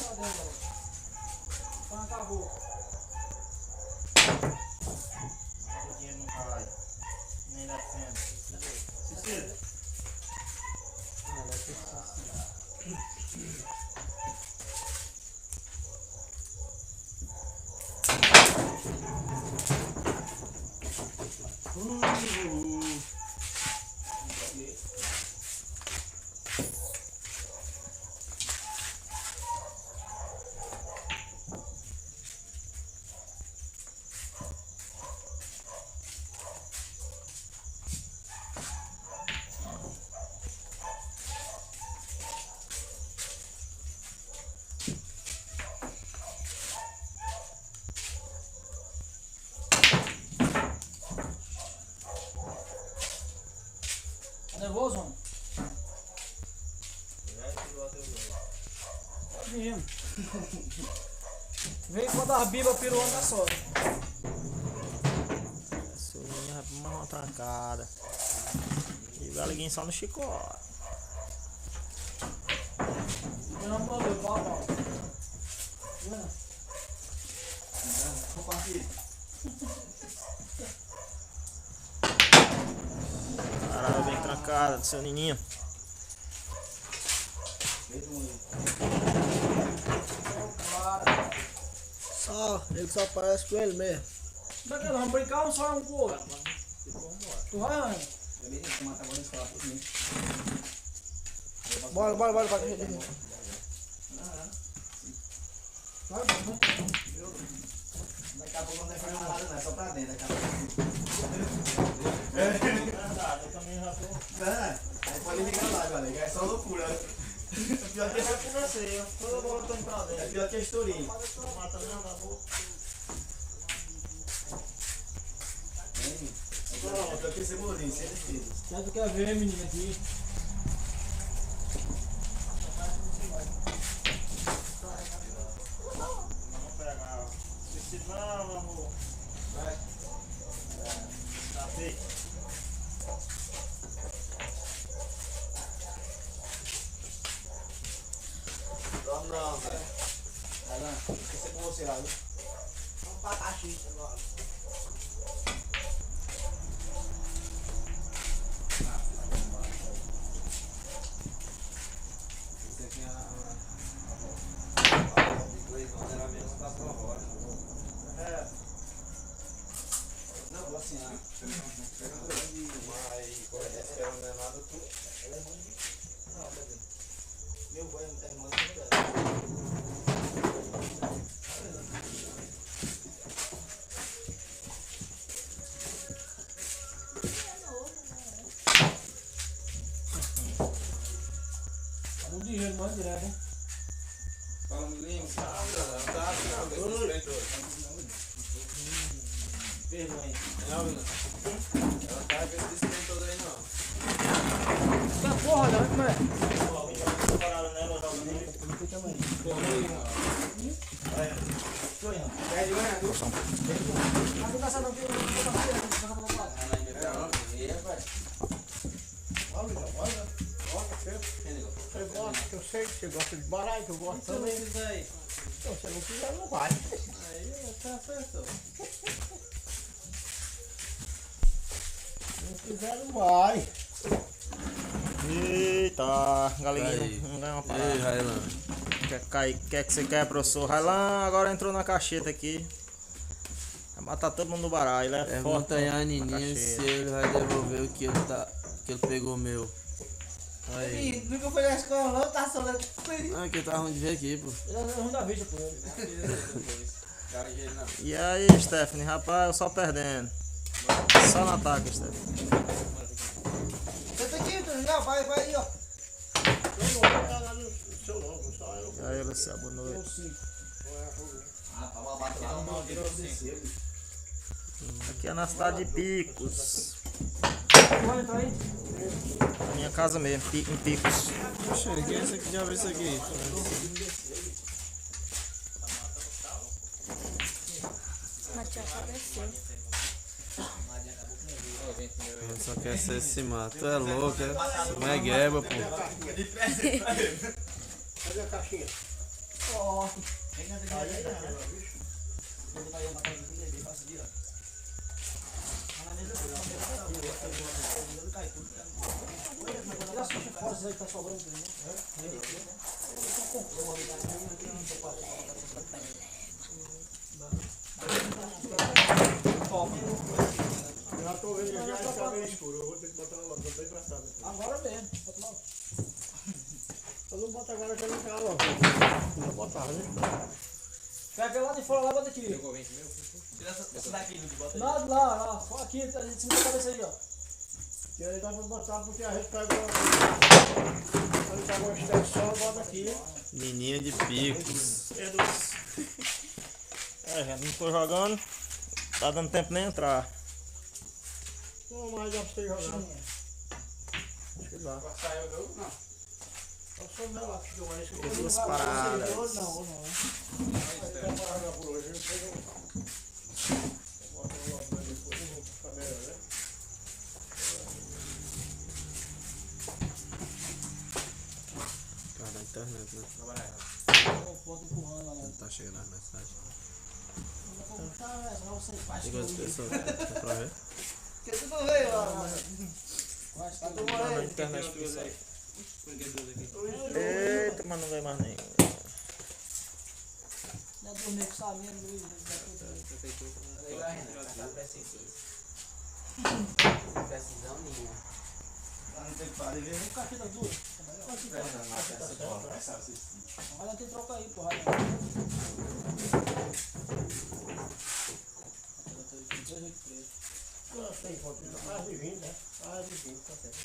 Cadê, galera? Então acabou. O dinheiro não cai. Nem dá tempo. Cecília. Tá nervoso, homem? Tá vindo. Vem quando a biba pirou na sogra. Essa unha vai pra uma trancada. E O Galeguinho só no chicote. Eu não vou ver, pau. Compartilha. Caralho, bem trancada do seu nininho. Só, ele só parece com ele mesmo. Daqui, nós vamos brincar só um com o outro. Tu vai, Ana? Bora pra cá. Vai, vamos. Daqui a pouco não vai fazer nada, não. É só pra dentro. Daqui a pouco. Eu também já tô. Aí pode ligar lá, galera. É só loucura. Pior que Eu já comecei, eu toda bola tô pra é dentro. pior que a historinha. Matando na boca. É pior que cebolinho, sem defesa. Já tu quer ver, menina, aqui? Vamos pegar. Se não, vamos. Vai. Tá feito. Vamos não, Zé. Vai lá. Esqueci com você lá, viu? Vamos pra caixinha agora. Você tinha a inglês, não era mesmo da prova. É. Não, vou assim, ah. Mas, esse cara não é nada, tu. Ela é mãe de. Não, tá vendo? Meu avô é irmã de mulher. Muito dinheiro, mais direto, hein? Fala, menino. Tá, Vergonha. não, menino. Ela tá vendo esse trem todo aí, não. Tá porra, né? Como é? Pararam nela, já Não vou caçar não, que eu vou caçar pra lá. Você gosta, que eu sei que você gosta de baralho, que eu gosto também. Se você não quiser, não vai. Aí, tá certo. Se não quiser, não vai. Eita, Galeguinho, não ganha uma parada. Railan. Quer que você quer, professor? Railan agora entrou na cacheta aqui. Vai matar todo mundo no baralho, ele é forte. Pergunta aí a na Nininha cacheta. se ele vai devolver o que ele pegou meu. Aí. Nunca foi na escola, não, tá solando. Ah, que tá ruim de ver aqui, pô. Ele é ruim da vista, pô. E aí, Stephanie, rapaz, eu só perdendo. Só no ataque, Stephanie. Senta aqui, não, vai aí, ó. E aí, Luciano, boa noite. Ah, pra bater lá no mal dele, desceu. Aqui é na cidade de Picos. Vai entrar aí? Na minha casa mesmo, em Picos. Poxa, o que é isso aqui? Já viu isso aqui? Só quer ser esse mato. Tu é louco, é? Não é gueba, pô. Cadê a caixinha? Ó. Tira as fichas fora, isso aí que tá sobrando. Já tô vendo, já está meio escuro. Eu vou ter que botar na lâmpada, tá emprestado. Agora mesmo. Bota logo. Eu não boto agora que eu não quero logo. Vou botar, né? Pega aquele lá de fora lá, bota aqui. Tira essa daqui, Luke, bota aí. Lá. Só aqui, a gente se mete a cabeça aí, ó. Que aí dá pra botar porque a gente pega uma... A gente pega uma extensão e bota aqui. Nininha de picos. É, já não tô jogando. Tá dando tempo nem entrar. Não, mas dá pra você jogar. Acho que dá. Saiu do jogo? Não. Eu sou meu lá, que eu vou escolher. Duas paradas. Hoje não. Vai parar por hoje. Eu pego... Bota no lado depois, eu vou pra câmera, né? Ah, senão você faz Igual as tudo. pessoas. Dá pra ver? Porque tu não veio lá, mano. Faz Tá tudo. tu Na morrendo. internet pessoal. Eita, mas não ganha mais nenhum. Não é dormir com essa mesmo, Luiz. Precisão nenhuma. Não tem que parar de ver. Vem com a fita dura. Olha, tem troca aí, porra. Tem foto, mais de 20, né? Mais de 20, tá certo.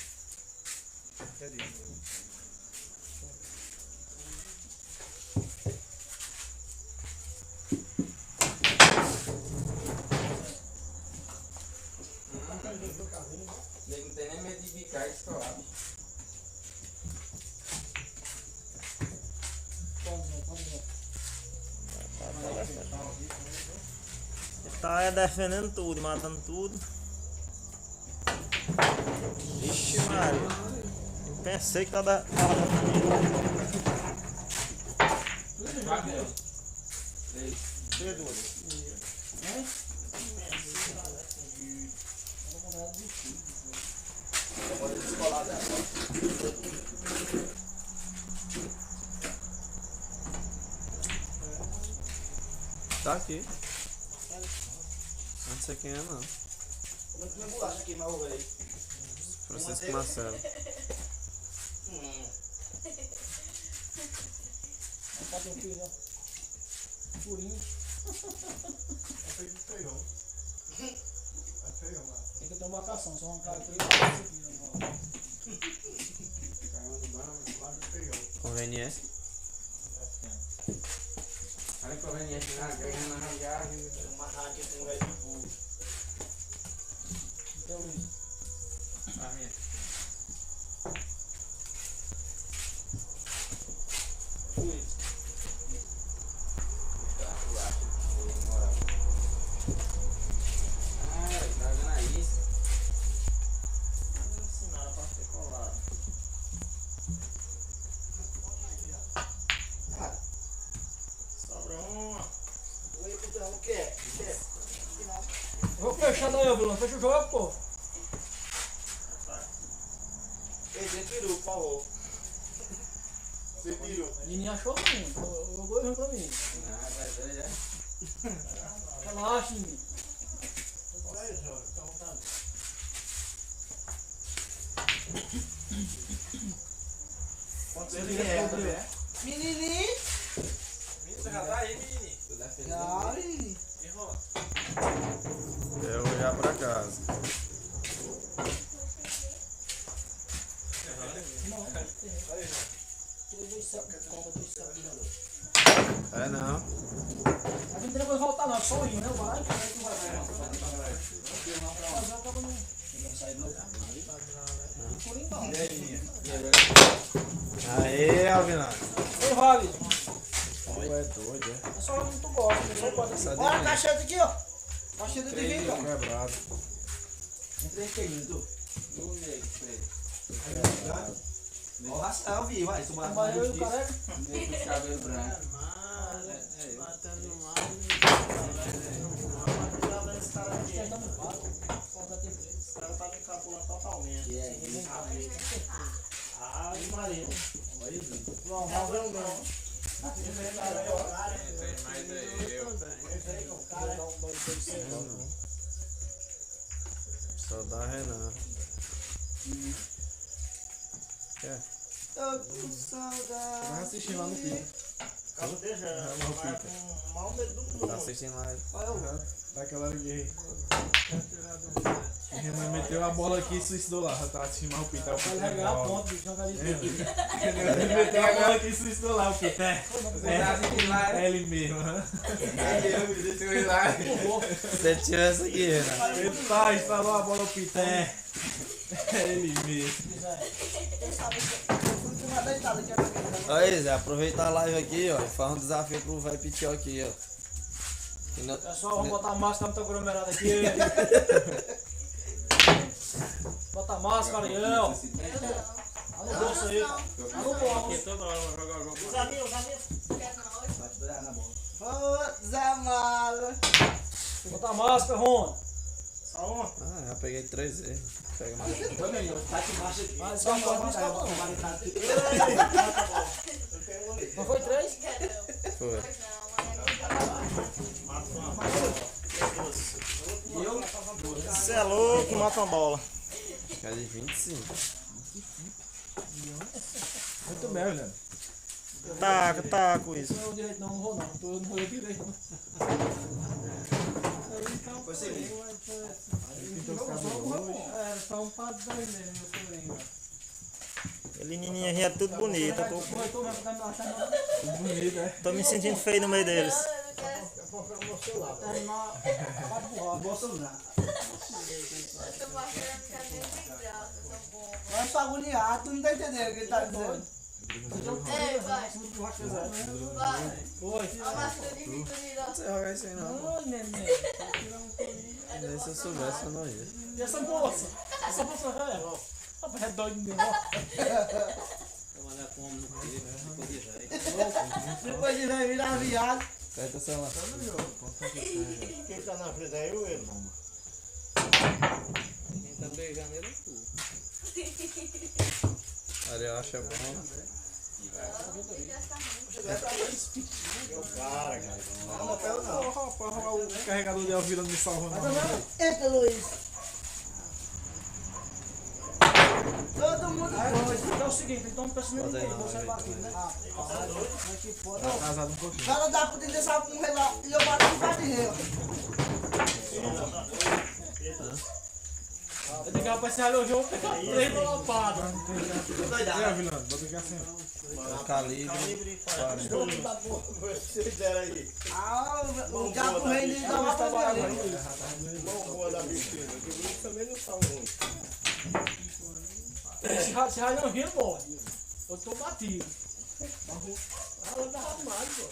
Nego não tem nem medo de bicar e estourar, bicho. Pode ver. Tá defendendo tudo, matando tudo. Vixe, Maria. Eu pensei que tava Tá aqui. Não sei quem é não. Como é que minha bolacha aqui, mas velho? Francisco Marcelo. Tá teu filho, ó. Furinho. Tem que ter uma marcação, só arrancar aqui. Conveniência. Olha que conveniente, né? Ganhando na radiar. Uma rádio tem velho de burro. Então, Luiz. A minha. Tá vendo aí? Ensinaram pra ser colado. Sobra uma. Oi, puta, o que é? Vou fechar daí, ô vilão. Fecha o jogo, pô. Ei, tem peru, por favor. Sem peru. Ninguém achou pra mim. Eu vou errar pra mim. Não, tá doido, já. Relaxa, menino. Quantos ele é, tá vendo? Menininho. Você já tá aí, menininho? Tô defendendo. Ah, menininho. Eu vou já pra casa. É não. A gente depois voltar não, é só ir, né? Vai. Fazer o cabo não. Por aí não. Aê, Alvinão. Ei, Vale. Tu é doido, é? É só que tu gosta, né? Só pode Essa Olha a de caixeta aqui, ó. Caixeta de vidro, ó. quebrado. Entra em quem, tu? No meio, preto. Ó, o Rafael, vi, vai. Se o Mas Brasil eu e o careca. Meio com cabelo branco. Esse cara aqui. Quem tá no pato. Falta ter preso. Esse cara tá me capulando totalmente. E aí? Ah, Maria. Não, não, não, não. Tem mais aí, eu. Só dá Renan. Tô com saudade. Vai assistir lá no filme. Acaba deixando. Vai com o mau medo do mundo. Tá assistindo live. Olha o Daquela hora que minha mãe meteu a bola aqui e suicidou lá. Eu tava assistindo mais o Pité. O Vai Pité largar a ponta, bicho. Não vai dizer. Ele meteu a bola aqui e suicidou lá, o Pité. É ele mesmo, né? Se ele tivesse aqui, Renan. Ele tá, instalou a bola o Pité. É ele mesmo. Quem sabe que eu fui com uma deitada aqui agora. Aí, Zé, aproveita a live aqui, ó, e faz um desafio pro velho Pitio aqui, ó. E não- Pessoal, vamos botar a máscara, tá muito aglomerado aqui. Bota a máscara aí, ó. Eu não. Tá no bolso aí. Tá no bolso. Toda hora eu vou jogar alguma Os coisa. amigos, os amigos. Quer não hoje? Vai te dar na bola. Ô, Zé Mala. Botar a máscara, Ron. Só Ah, já peguei 3 vezes. Pega mais. Foi melhor. Tá aqui embaixo aqui. Ah, só pode me escapar, não. Não foi 3? Foi. Você é louco, mata uma bola. Acho que é de 25. Muito bem, Leandro. Taca com isso. Não é o direito, não vou não. Não vou direito, não. Foi seguinte. É, só um par de 2 mesmo, meu sobrinho. Aquele nininho aqui é tudo bonito. Eu Bonito, é? tô me sentindo feio no meio deles. Bolsonaro. Vai pra agoniar, tu não tá entendendo o que ele tá dizendo. Ei, vai. Vai. Oi. A máscara de Vitorino. Não sei jogar isso aí não. Oi, neném. Nem se eu soubesse eu não ia. E essa moça? Essa moça já é. Rapaz, é doido mesmo, ó. Depois de vai virar viado. Aperta o celular. Quem tá na frente aí, o ele. Ali eu acho bom. O carregador de Alvila me salvou, não. Entra, Luiz. Todo mundo pode. Então é o seguinte, então pensa no Pode aí não, você vai. bater, né? Aqui pode. Tá atrasado um pouquinho. O cara dá pra entender sabe com relógio e eu bato no bar de rei. Eu digo, rapaz, você elogiou, eu pegar 3 na lapada. E aí, Alvilano, bota aqui assim, ó. Calibre 40. Vocês deram aí. Ah, o diabo rei de dar uma pra ver ali. Mão boa da bichinha. Que isso também não tá ruim. Esse raio não vinha, morre. Eu tô batido. Ah, eu tava arrumado, pô.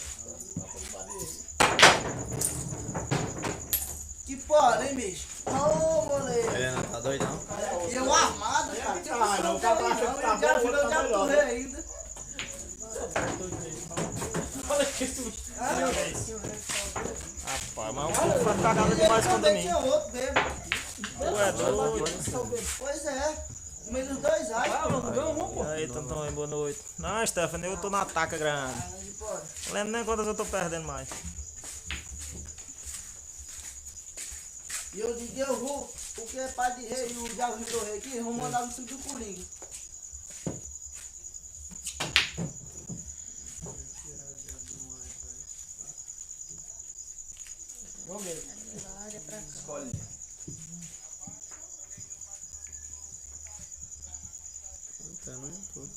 Que porra, hein, bicho? Ô, moleque. Helena, tá doidão? E eu armado, cara. Tem Ah, não, tá baixo, não. tá E o diabo bom, virou tá diabo do melhor. rei ainda. Olha que susto. Rapaz, mas um pouco faz cagada demais contra Também mim. tinha outro bêbado. Tu é doido. Pois é. No meio dos dois Ah, anos. não deu um, pô. E aí, Tantão, boa noite. Não, Stephanie, eu tô na taca grande. Não lembro nem quantas eu tô perdendo mais. E eu digo, eu vou, porque é pai de rei e o diabo virou rei aqui, vamos mandar no sítio do Coringa. Vamos ver. Escolhe. Tá no YouTube.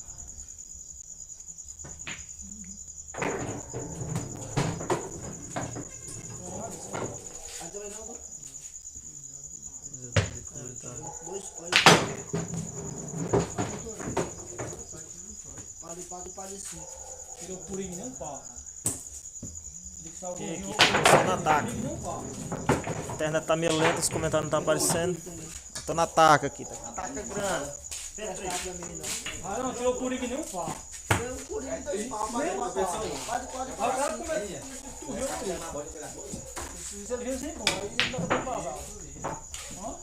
Aí também não, De comentário. dois pode sim. Tirou o purinho nem um pau. Tem que salvar o Que purinho. só na taca. Nem um pau. A internet tá meio lenta, os comentários não tá aparecendo. Eu tô na taca aqui. Taca grande. Ah, não, tirou o purinho nem um pau. Eu o Coringa e dois pau, pode Ah, o cara como é que tu viu o se ele viu sem bom, aí ele não vai vazar. Ó.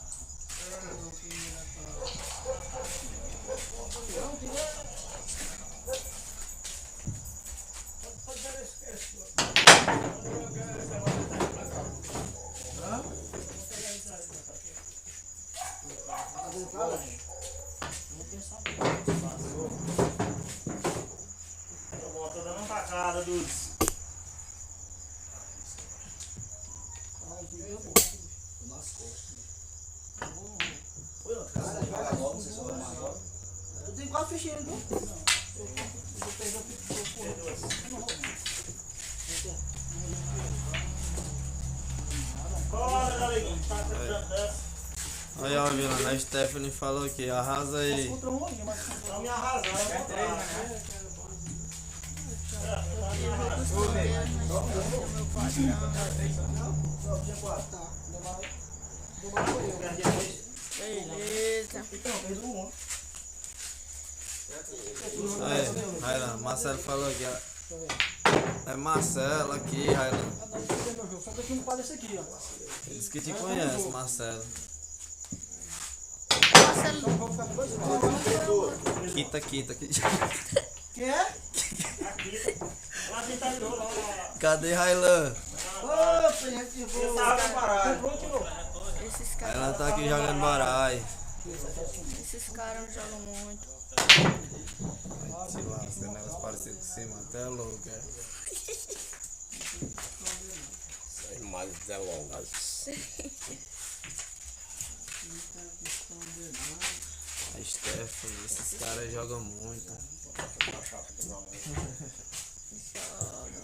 Eu tô dando uma tacada dos. Tu tem quatro fichinhas, viu? Bora, galeguinho. Taca grande dessa. Aí, ó, Vilana, a Stephanie falou que arrasa aí. Contra um olhinho, mas Não me arrasar, eu vou trás. Aí, Marcelo falou que É Marcelo aqui, Railan. Cada um tem meu jogo. Só que eu tinha um par desse aqui, ó. Eles que te conhecem, Marcelo. Marcelo, Então vou ficar com dois lados. Quita. Quem é? Lá dentro tá virou, lá. Cadê Railan? Ô, gente boa. Comprou ou tirou? esses caras. Ela tá aqui jogando baralho. Esses caras não jogam muito. Sei lá, esse negócio parecido com cima, até é louco, é. Mais delongas. A Stephanie, esses caras jogam muito.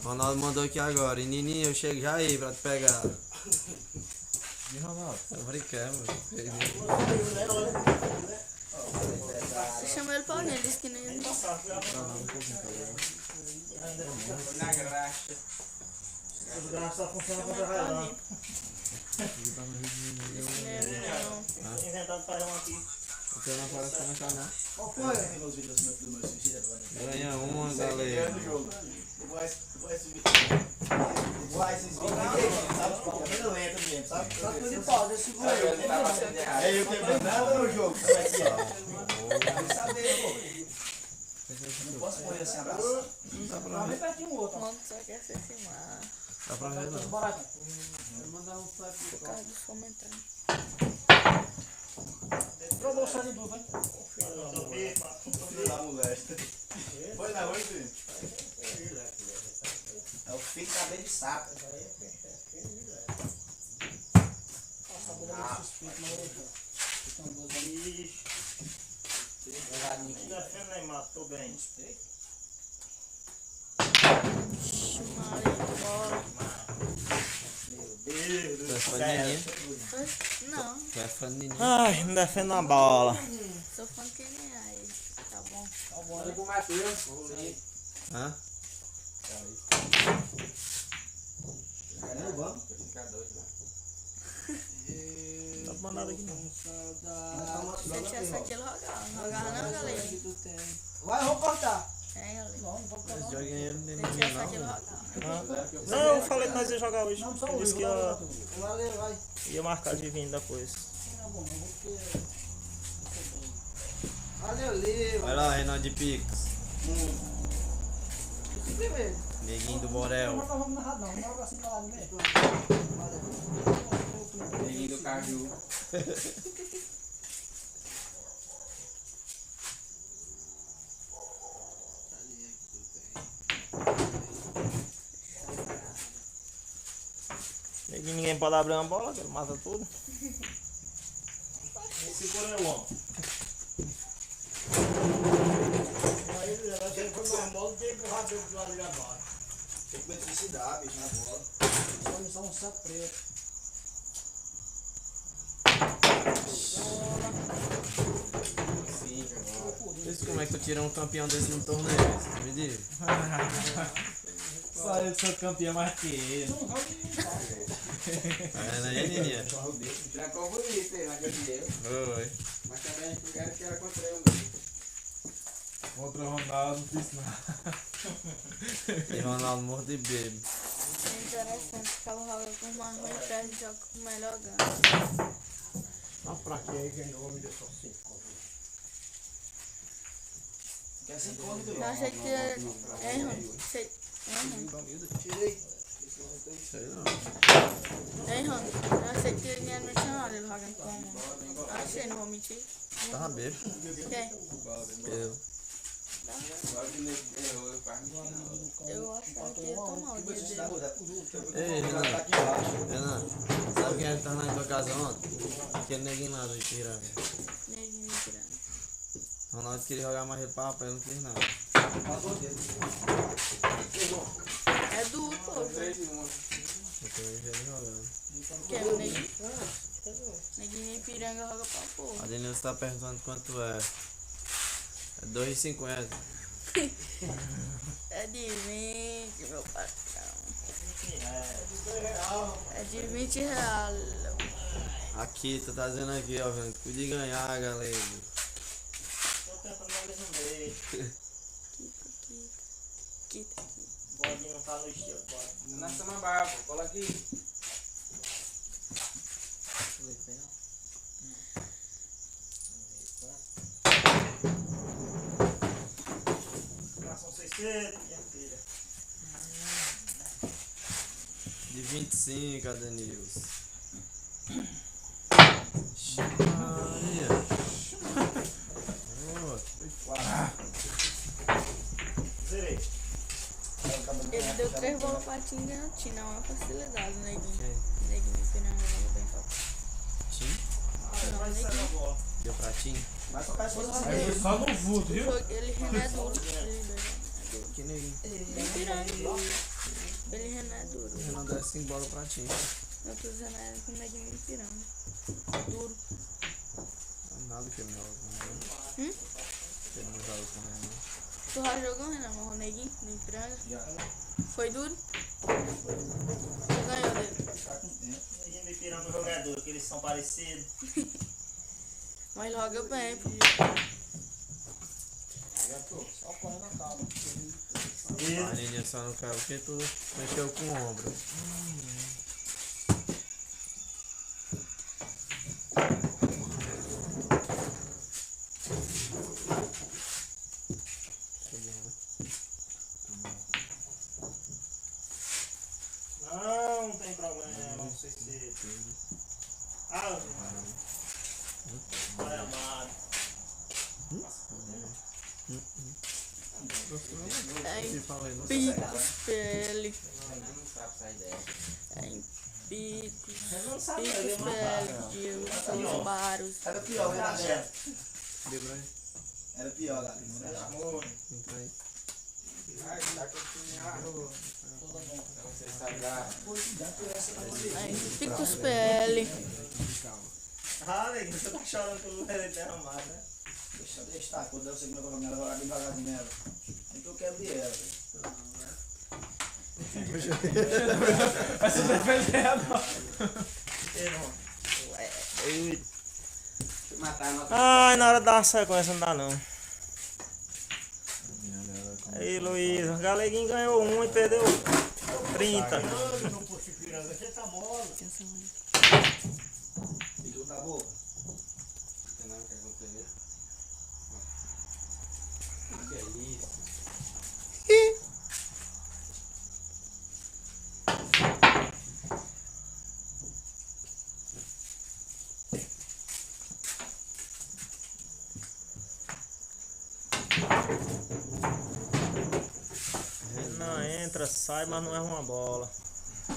Ronaldo mandou aqui agora. E Nininho, eu chego já aí pra te pegar. E Ronaldo? Eu brincando, Você chama ele pra onde? Ele disse que nem. Os braços só funcionam contra a Railan. Inventado fazer um aqui. Você não aparece no canal. Qual foi? Ganha uma, galera. Só que ele pausa, esse gol aí. É eu que nada no jogo. Como é que é? Não posso morrer assim, abraço. Dá pra Tá ver. bem pertinho o outro. ó. Quando só quer se filmar. Dá pra ver, não. Barato. Por causa dos comentários. Jogou o Sérgio Duva, hein? Filho da molesta. Foi na rua, filho? É o filho de cabelo de sapo. Defende Neymar, tô bem. Maria, bola. Tu é fã de Nininho? Não, Tu é fã de Nininho? Ai, não defendo a bola. sou fã que nem aí. Tá bom. Hã? Não dá pra mandar aqui não. Se eu tivesse aqui, ele jogava. Não jogava não, galera. Vai, vamos cortar. É, galera. Esse joguinho aí não tem Se eu ninguém, tivesse aqui, ele não. jogava. Não, eu falei que nós ia jogar hoje. Não, só Eu o disse que livro. Valeu, vai. ia marcar de vir depois. Valeu, livro. Vai lá, Reinaldo de Pix. Primeiro. Neguinho do Não Borel. vai vamos narrar, não. Não joga assim pra lá no meio. Neguinho do Caju. Ninguém pode abrir uma bola, que ele mata tudo. Segura aí o homem. Aí ele vai ser com uma bola e tem que empurrar dentro do lado de agora. Tem que eletricidade, bicho, na bola. Só um sapo preto. Isso, como é que tu tira um campeão desse no torneio? Me diz. Só eu sou campeão mais que ele. Tá vendo aí, Nininha? Já ficou bonito aí naquele dia. Oi. Mas também a gente que era contra eu. Contra o Ronaldo, não fiz nada. E Ronaldo morto de bebo. É interessante. Ficava jogando com o mais ruim e perde joga com o melhor ganho. Mas pra que aí ganhou, me deu só 5. Quer 5 conto, Eu achei que é ruim. Sei. É ruim. Tirei. Sei não. É ruim. Eu achei que ele não tinha nada. Ele jogando como. Achei, não vou mentir. Tava bebo. Quem? Eu. Eu achava que ia tomar o dia dele. Ei, Renan. Renan. Sabe quem é que tava na tua casa ontem? Aquele neguinho lá do Ipiranga. Neguinho tirando. Ronaldo queria jogar mais ele papel, não quis nada. É do pô. Eu também vi ele jogando. Que é o neguinho? Neguinho em piranga joga pra pô. A Denilson tá perguntando quanto é. É 2,50. É de 20, meu patrão. É de 20 reais. Aqui, tu tá dizendo aqui, ó, velho. Cuide de ganhar, galera. Tô tentando mais um beijo. Quita. Pode não tá no estilo, pode. Na samambaia, pô. Cola aqui. São 600, minha filha. De 25, Adenilson. Maria. Zerei. Ele deu 3 bolas pra Tim e ganhou Tim, não é uma facilidade, Neguinho. Quem? Neguinho, que não é bem fácil. Tim? Não, Neguinho. Deu pra Tim? Vai tocar as coisas Aí foi só no vulto, viu? Ele não é duro. Ele é duro. Que neguinho. Bem piranga. Ele não é duro. Eu não dei 5 bolas pra Tim. Eu tô dizendo é com o Neguinho bem piranga. Duro. Nada que ele não joga com ele. Ele não joga com ele, não. Tu já jogou, Renan? O Neguinho, bem piranga? Foi duro? Tu ganhou dele. Tá com tempo. Imagina me pirando o jogador, que eles são parecidos. Mas joga bem, pô. Só corre na calma. A Aninha só não caiu porque tu mexeu com o ombro. Não tem problema, não sei se. Ah, vai amado. Em Falei, não picos, pele. Não sabe sair dessa. Em picos. Não sabe, Picos, ele pele, de seus baros. Era pior, era Neto. deu pra ele. Era pior, galera. Não era. Não tá aí. Ai, tá com o time errado. Então você sabe dar. Em picos, pele. Ah, neguinho, você tá chorando pelo derramado, né? Deixa, tá. Quando eu sei como é que eu vou ela, jogar devagarzinho nela. É que eu quebro ela. Mas você defendendo. Se matar a nossa. Ai, na hora de dar uma sequência não dá não. Aí, Luiz, o Galeguinho ganhou 1 e perdeu 30. Não fosse piranga, você tá mole. E tu tá bom? Não tem nada que acontecer. O que é isso? Não entra, sai, mas não é uma bola. Tá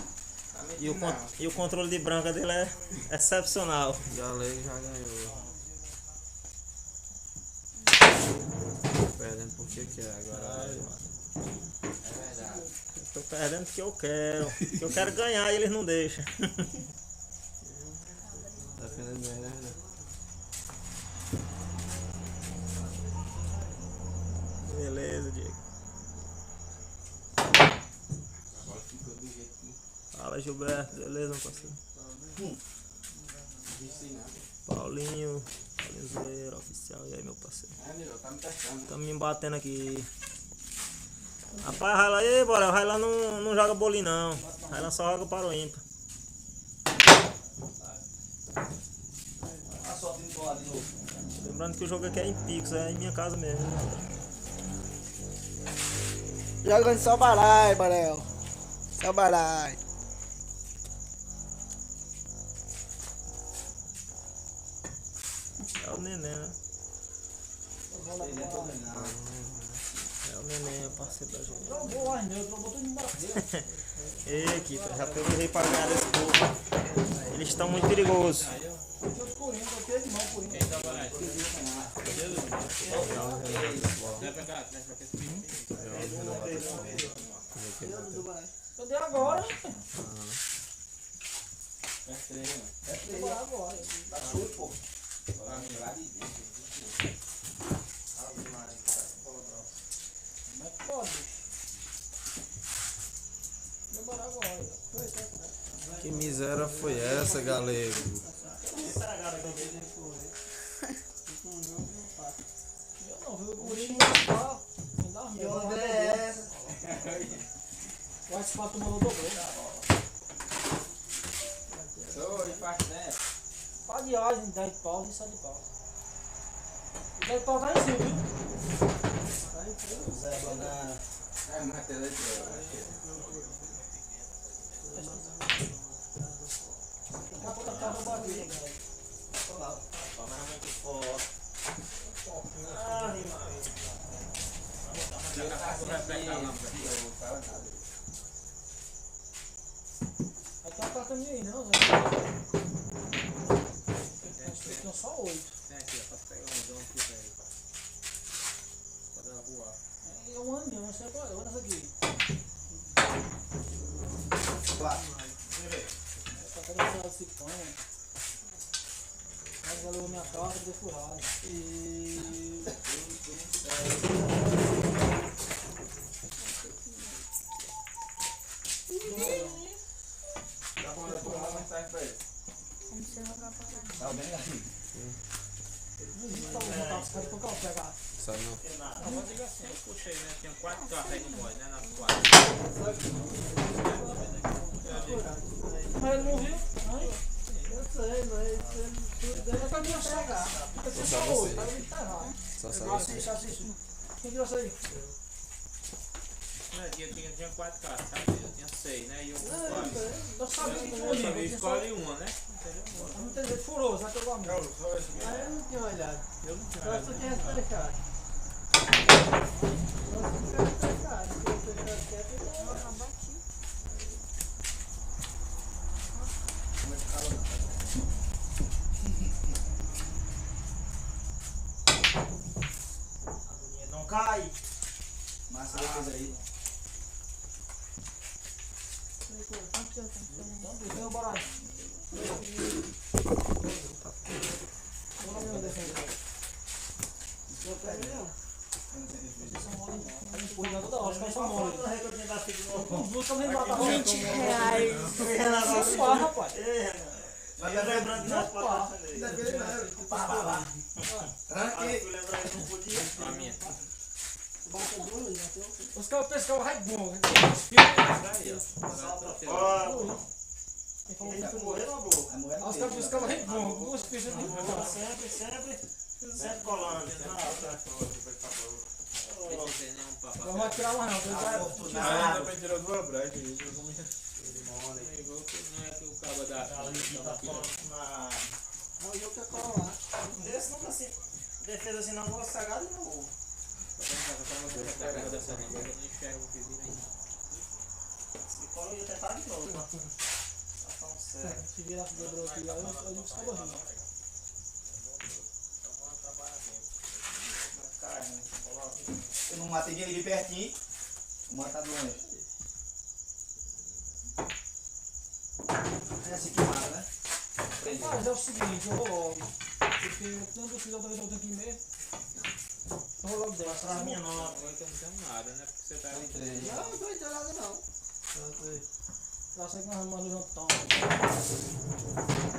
E o, metido e o controle de branca dele é excepcional. Galego já ganhou. Perdendo porque quer agora. Ai, mano, É verdade. eu tô perdendo porque eu quero. Porque eu quero ganhar e eles não deixam. Defendendo bem, né, Renan? Beleza, Diego. Agora ficou do jeito que Fala, Gilberto. Beleza, meu parceiro? disse nada. Paulinho Zero, oficial. E aí, meu parceiro? É, Nilo, tá me testando. Tá me batendo aqui. Rapaz, Raila aí, bora. O Raila não joga bolinho, não. Raila só joga para o ímpar. A sorte indo pro lado de novo. Lembrando que o jogo aqui é em Pix, é em minha casa mesmo. Jogando só baralho, Barel. Só baralho. É o neném, né? Ele é todo enganado. É o neném, parceiro da gente. Jogou as neutras, botou de embora. Ei, equipe, já pegou o rei para ganhar desse povo. Eles estão muito perigosos. Eu tô correndo, eu tenho de mão correndo. Eu dei agora, É estranho, mano. eu vou agora. Tá sujo, pô. Lá de dentro. Como é que pode? Demorar agora. Que miséria foi essa, galego? Eu não, viu? O Gurinho não dá. Me dá uma Que onda é essa? O asfalto mandou dobrou. Sou, e parte dentro. Pá de asa, 10 pau e 7 pau. O 10 pau tá em cima, viu? Tá em cima. Zé Banana. É, mas tem leite. Daqui a pouco tá no bagulho, cara. Muito forte. Aí tá cartão aí, não, Zé? Tem só 8. Tem aqui, ó. Posso pegar um dom aqui, velho. Pode ela voar. É um ano mesmo, você pode, olha essa aqui. Tá querendo esse pão. Mas valeu minha carta de furada. E. Dá pra olhar por lá, mas sai pra ele. Vamos ser uma capa. Tá bem aqui. Tá bom, botar os caras pra cá, pegar. Sabe não? Não, vou dizer assim, eu puxei, né? Tinha 4 carros aí no bode, né? Nas 4. Mas ele não viu? Eu sei, mas ele vai me mostrar. Fica sem só 8, aí ele tá errado. Só sabe assim. Quem virou isso aí? Eu tinha 4 carros, sabe? Eu tinha 6, né? E eu com 4. Eu sabia que Eu tinha escolhe uma, né? não tem jeito, furou, sabe pegou a minha. Aí eu não tinha olhado. Eu não tinha Só nada. tu tinha fechado. Só tu tinha fechado. Se eu fechar quieto, eu Nossa, bati. Não cai. Massa depois aí. Então, vem o baralho. Bora mesmo defender. não pega não. Vocês são mole não. Tá empurrando toda hora, os caras são mole. Não recordinha da filha de novo. Os dois também matam. R$20. Isso pá, rapaz. Mas eu lembrando das patas Ainda dele. bem, né? Tranquilo. Tu lembra aí, não podia? A minha. Bota dois, bateu. Os caras pescavam raibom. Aí, ó. Ó, Quem falou ele que tá foi morrendo ou boa? Vai morrer Ah, os caras pescavam raibom. Duas fichas de raibom. Sempre colando. Não tem nenhum papo. Não vai tirar mais não, porque vai Ah, também tirou 2 brechas. Ele jogou minha. Não é que o cabo da Não, eu quero colar. Esse nunca assim. Defesa assim não gosta sagado não. Eu não enxergo o que vira aí. Se cola eu ia tentar de novo. Tá tão certo. se virar pro dobrou aqui, aí eu não estava rindo. Eu não matei ninguém ali pertinho. Vou matar de longe. É assim que mata, né? Mas é o seguinte, eu vou logo. Porque tanto eu fiz outra vez eu tenho que ir mesmo. Eu vou logo dessa. Mostrar a minha nova. Agora que eu não tenho nada, né? Porque você tá ali. Não, não tô entrando não. Já sei que nós vamos no jantão.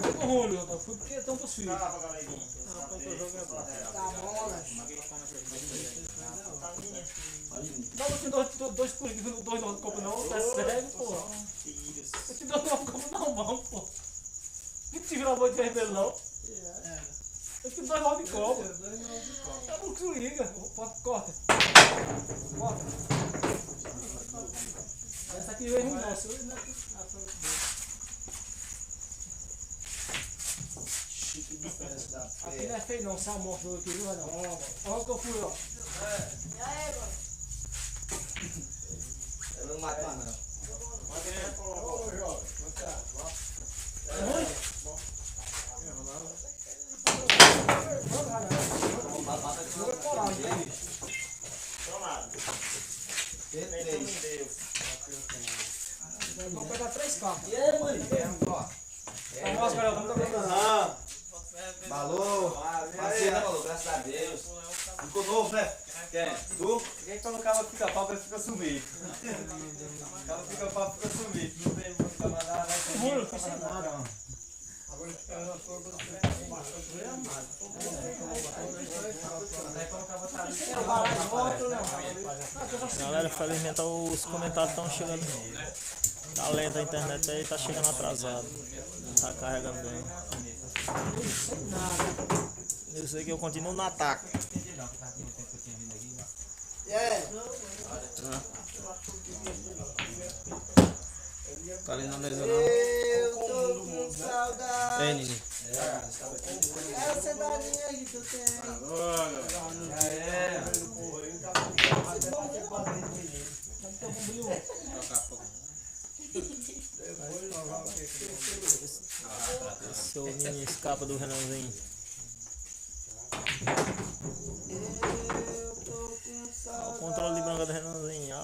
Foi com o Rúlio, jantão. Fui porque estão pros filhos. Tá, galerinha. Tá bom, né? Não, eu te dou dois coringas, dois não compro não, tá sério, pô. Eu te dou uma compro não, mão, pô. Não te virar muito vermelho não. Eu te dou 9 cobra. É um coringa. Corta. Corta. Essa aqui veio um nosso. Chique diferença da Aqui fé. não é feio não, se amostra aqui, viu, não? Olha o que eu fui, ó. Eu não mato mais não. É ruim? Mata de Joga coragem, né? Vamos pegar 3 cartas. E aí, mãe? A máscara, vamos dar Balou. Passei, né, Balou? Graças a Deus. Ficou novo, né? Quem? Tu? Quem colocava pica-pau pra ficar sumido? Colocava pica-pau pra ficar sumido. Não tem muito pra mandar, né? Rúlio, não fiz nada. Galera, felizmente os comentários estão chegando. Tá lenta a internet aí, tá chegando atrasado. Não tá carregando bem. Eu sei que eu continuo no ataque. E aí? Tá ali na mesa não. Eu tô com saudade. Ei, Nini. Essa daninha que tu tem. Seu Nini escapa do Renanzinho. Eu tô com saudade. O controle de banca do Renanzinho.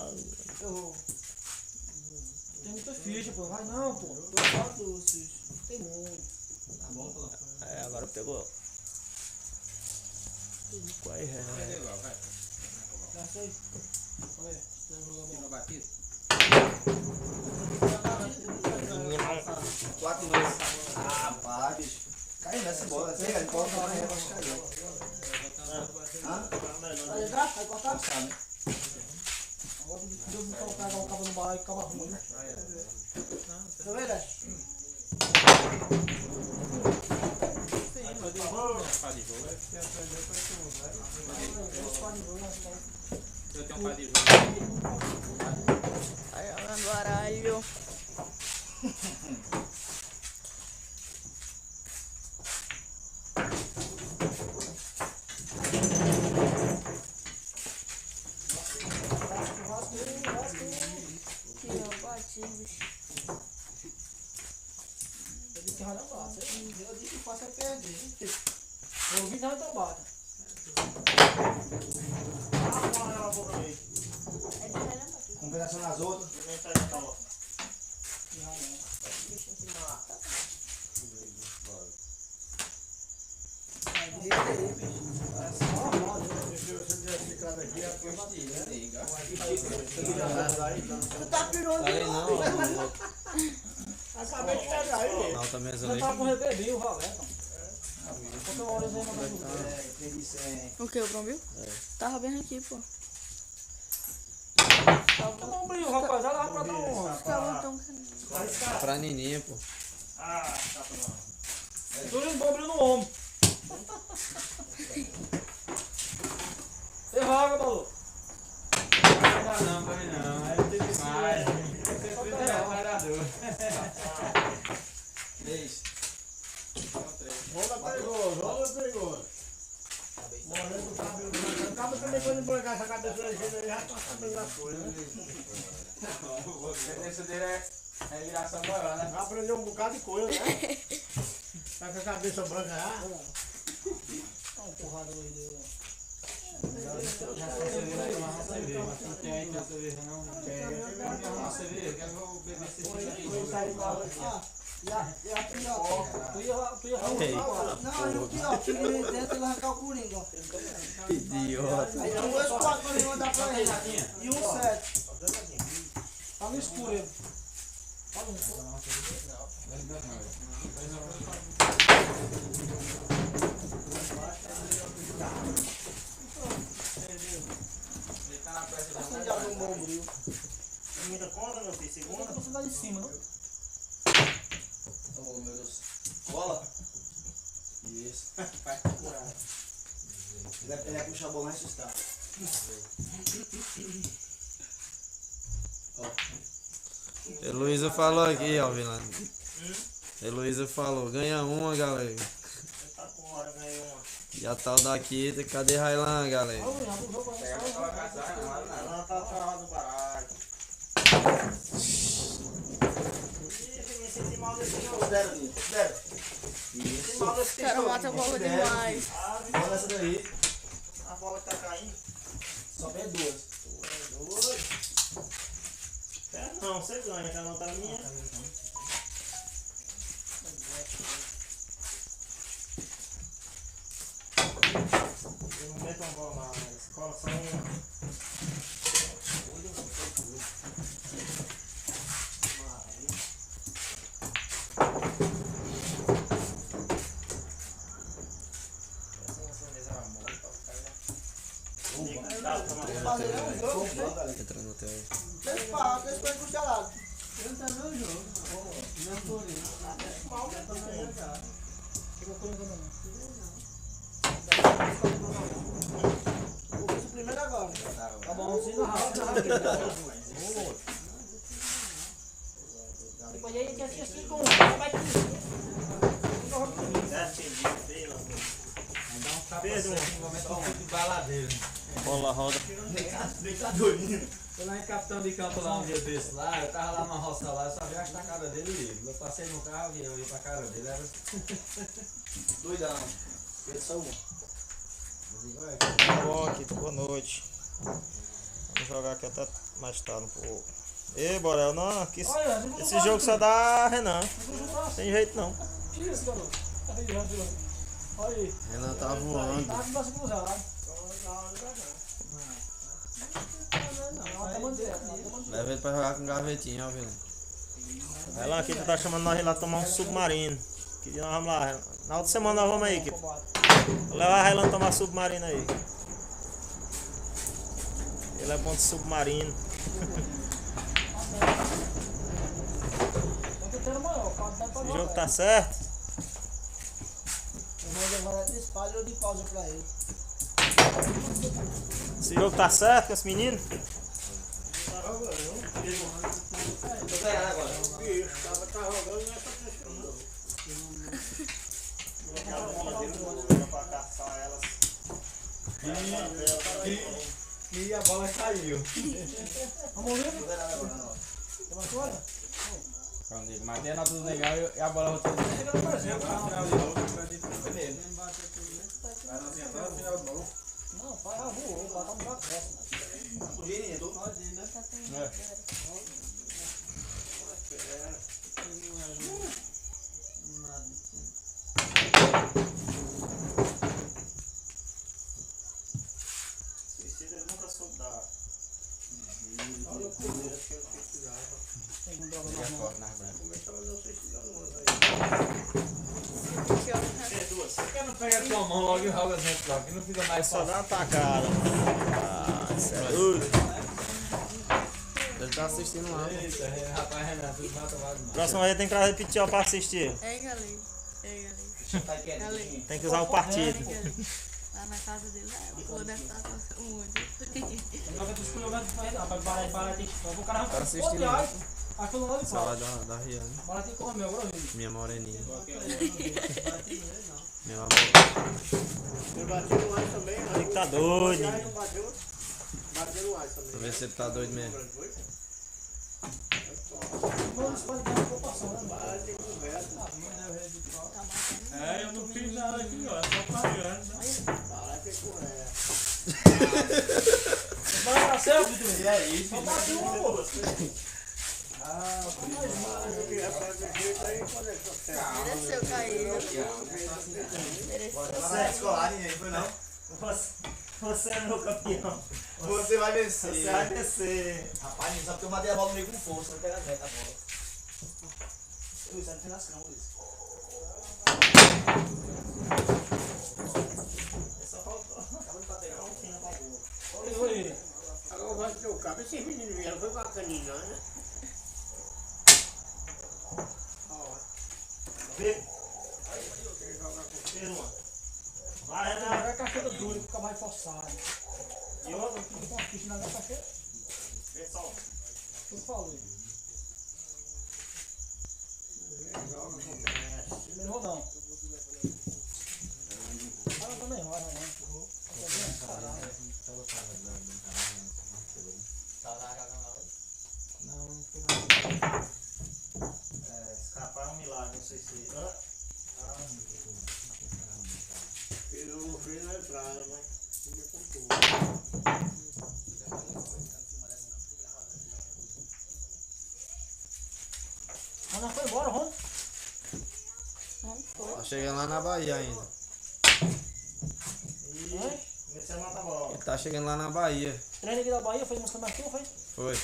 Tem muita ficha, pô. Vai não, pô. Tô só doces. Tem muito. É, agora pegou. Qual é? Já sei. Olha, tem um jogador. Tirou batido. 4-2. Ah, pá, bicho. Cai nessa bola. Essa aí, bola pra carregar, vai cair. Vai entrar? Vai cortar? Agora Deus não pode pegar o cabo no baralho e acaba ruim, né? Tá vendo? Eu tenho um par de jogo. Tá jogando baralho. Que não bate, bicho. Eu disse que vai dar bata. Eu disse que faça perder. Eu ouvi que vai dar bata. Compensação nas outras. Tu tá pirando Tá ali de não. novo. Acabei de pegar aí. Na outra mesa Não ali. tá com rebebinho, Valeta. Quanto horas aí não vai mudar? O que, o Brombil? Tava bem aqui, pô. Toma um brilho, rapaziada, vai pra dar um. Ficava tão... Pra Nininha, pô. Tô indo bom brilho no ombro. Você vaga, Balu. Não, vai não. Aí tem que mais. Você é parador. 3. Rola perigoso. Morrendo do cabelo. Acaba também quando embrancar essa cabeça aí, já tá sabendo das coisas, né? A tendência dele é viração maior, né? Já aprendeu um bocado de coisa, né? Tá com a cabeça branca já. Dá uma porrada hoje dele. Não tem aí tanta cerveja não. Quer arrumar cerveja? Quero beber cerveja. E aqui, ó. Tu ia Não, e aqui, ó. Tira ele dentro e arrancar o coringa, ó. Idiota. Aí tem dois quatro pra mandar pra ele. E um 7. tá no escuro ele. Assim já um bom brilho. Tem muita conta, meu filho? Segunda? Você tá em cima, não? Oh, meu Deus. Bola. Isso. Ele vai puxar a bola e assustar. Heloísa falou aqui, ó, Vilano. Heloísa falou, ganha uma, galera. Tá com hora, ganhou uma. E a tal daqui, cadê Railan, galera? Ela tá travada no baralho. Esse tem mal desse não. 0, Nino. 0. Tem mal desse O cara mata a bola demais. Bola essa daí. A bola que tá caindo. Só vem 2. Não, você ganha, que não tá na minha. Eu não meto uma bola mais. Cola só uma. fazer um jogo, né? Entra no teu aí. Três pau costelados. Entra no jogo. Não é por isso. Pau que também. Fica com ele não. O suprimento agora. Tá bom, sim, na rádio. Depois aí quer assistir com vai De baladeiro. Bola roda. Nem tá doidinho. Fui lá em Capitão de Campo lá um dia desse lá, eu tava lá na roça lá, eu só vi a cara dele livre. Eu passei no carro e eu ia pra cara dele, era. Doidão. Pensa uma. Bom, aqui, boa noite. Vamos jogar aqui até mais tarde um pouco. Ei, Borel, não, que esse jogo só dá Renan. Tem jeito não. Tira esse garoto. Cadê ele? Olha aí. Renan tá voando. Tá com o braço cruzado. Leva ele pra jogar com gavetinha, ó, Vilão. Vai lá, aqui tu tá chamando nós lá tomar um submarino. Que dia nós vamos lá. Na outra semana nós vamos aí, que vou levar a Railan tomar submarino aí. Ele é bom de submarino. Esse jogo tá certo? Eu vou levar de espalha ou de pausa pra ele. Esse jogo tá certo com esse menino? Tô pegando agora. Tá rodando nessa questão. E a bola caiu. Vamos ver? Mas dentro tudo legal e a bola roteira. Não, pai já voou, lá tá no lugar próximo. O Gênio entrou. Suicida ele nunca soube dar. Por que não pega com a mão logo e roga dentro logo? Que não fica mais Só fácil. dá uma tacada. Ah, isso é doido. Ele tá assistindo lá. Eita, rapaz, Renato, tudo mata mais demais. Próxima vez tem que repetir ó, pra assistir. É, galera. É, galera. Galera. Tem que usar o partido. Lá na casa dele, o pô deve estar gostando muito. Agora tu escolheu rapaz, barato tem que. O cara Tá assistindo. Aí foi lá de Sala fora. da Rihanna. Barato tem que comer agora, viu? Minha moreninha. Meu amor. Eu bati no ar também. Tem que tá doido. Não bateu. Bateu no ar também. Pra ver se ele tá doido mesmo. Mano, isso pode dar uma proporção, né? Bate e conversa. É, eu não fiz nada aqui, ó, só pagando. Bate e conversa. Vai dar certo, Vitor? É isso, Só bate uma, pô. Eu queria fazer do jeito aí quando é que eu quero. Mereceu cair. Mereceu Você é cair. escolar, ninguém foi não? Você é meu campeão. Você vai vencer. Você vai descer. Rapaz, não sabe que eu matei a bola no meio com força, não pega reta a bola. Luiz, sai do finascão, Luiz. Só faltou. Acaba de bater a fina pra boa. Foi. Agora vai ter o cabo. Esses meninos vieram, foi bacaninha, né? Vê. Vê uma. Vai, Renan. Vai a caixeira dura, fica mais forçado. E outra, fica com a ficha na caixeira. Vê só. Eu falei. Primeiro rodão. Ah, também vai, né? Escapar é um milagre, não sei se. Eu não fui na entrada, mas fica com tudo. Ronda foi embora, Ronda. Tá chegando lá na Bahia ainda. Vê se mata a bola. Ele tá chegando lá na Bahia. Treino aqui da Bahia, fez música mais tu, foi? Foi.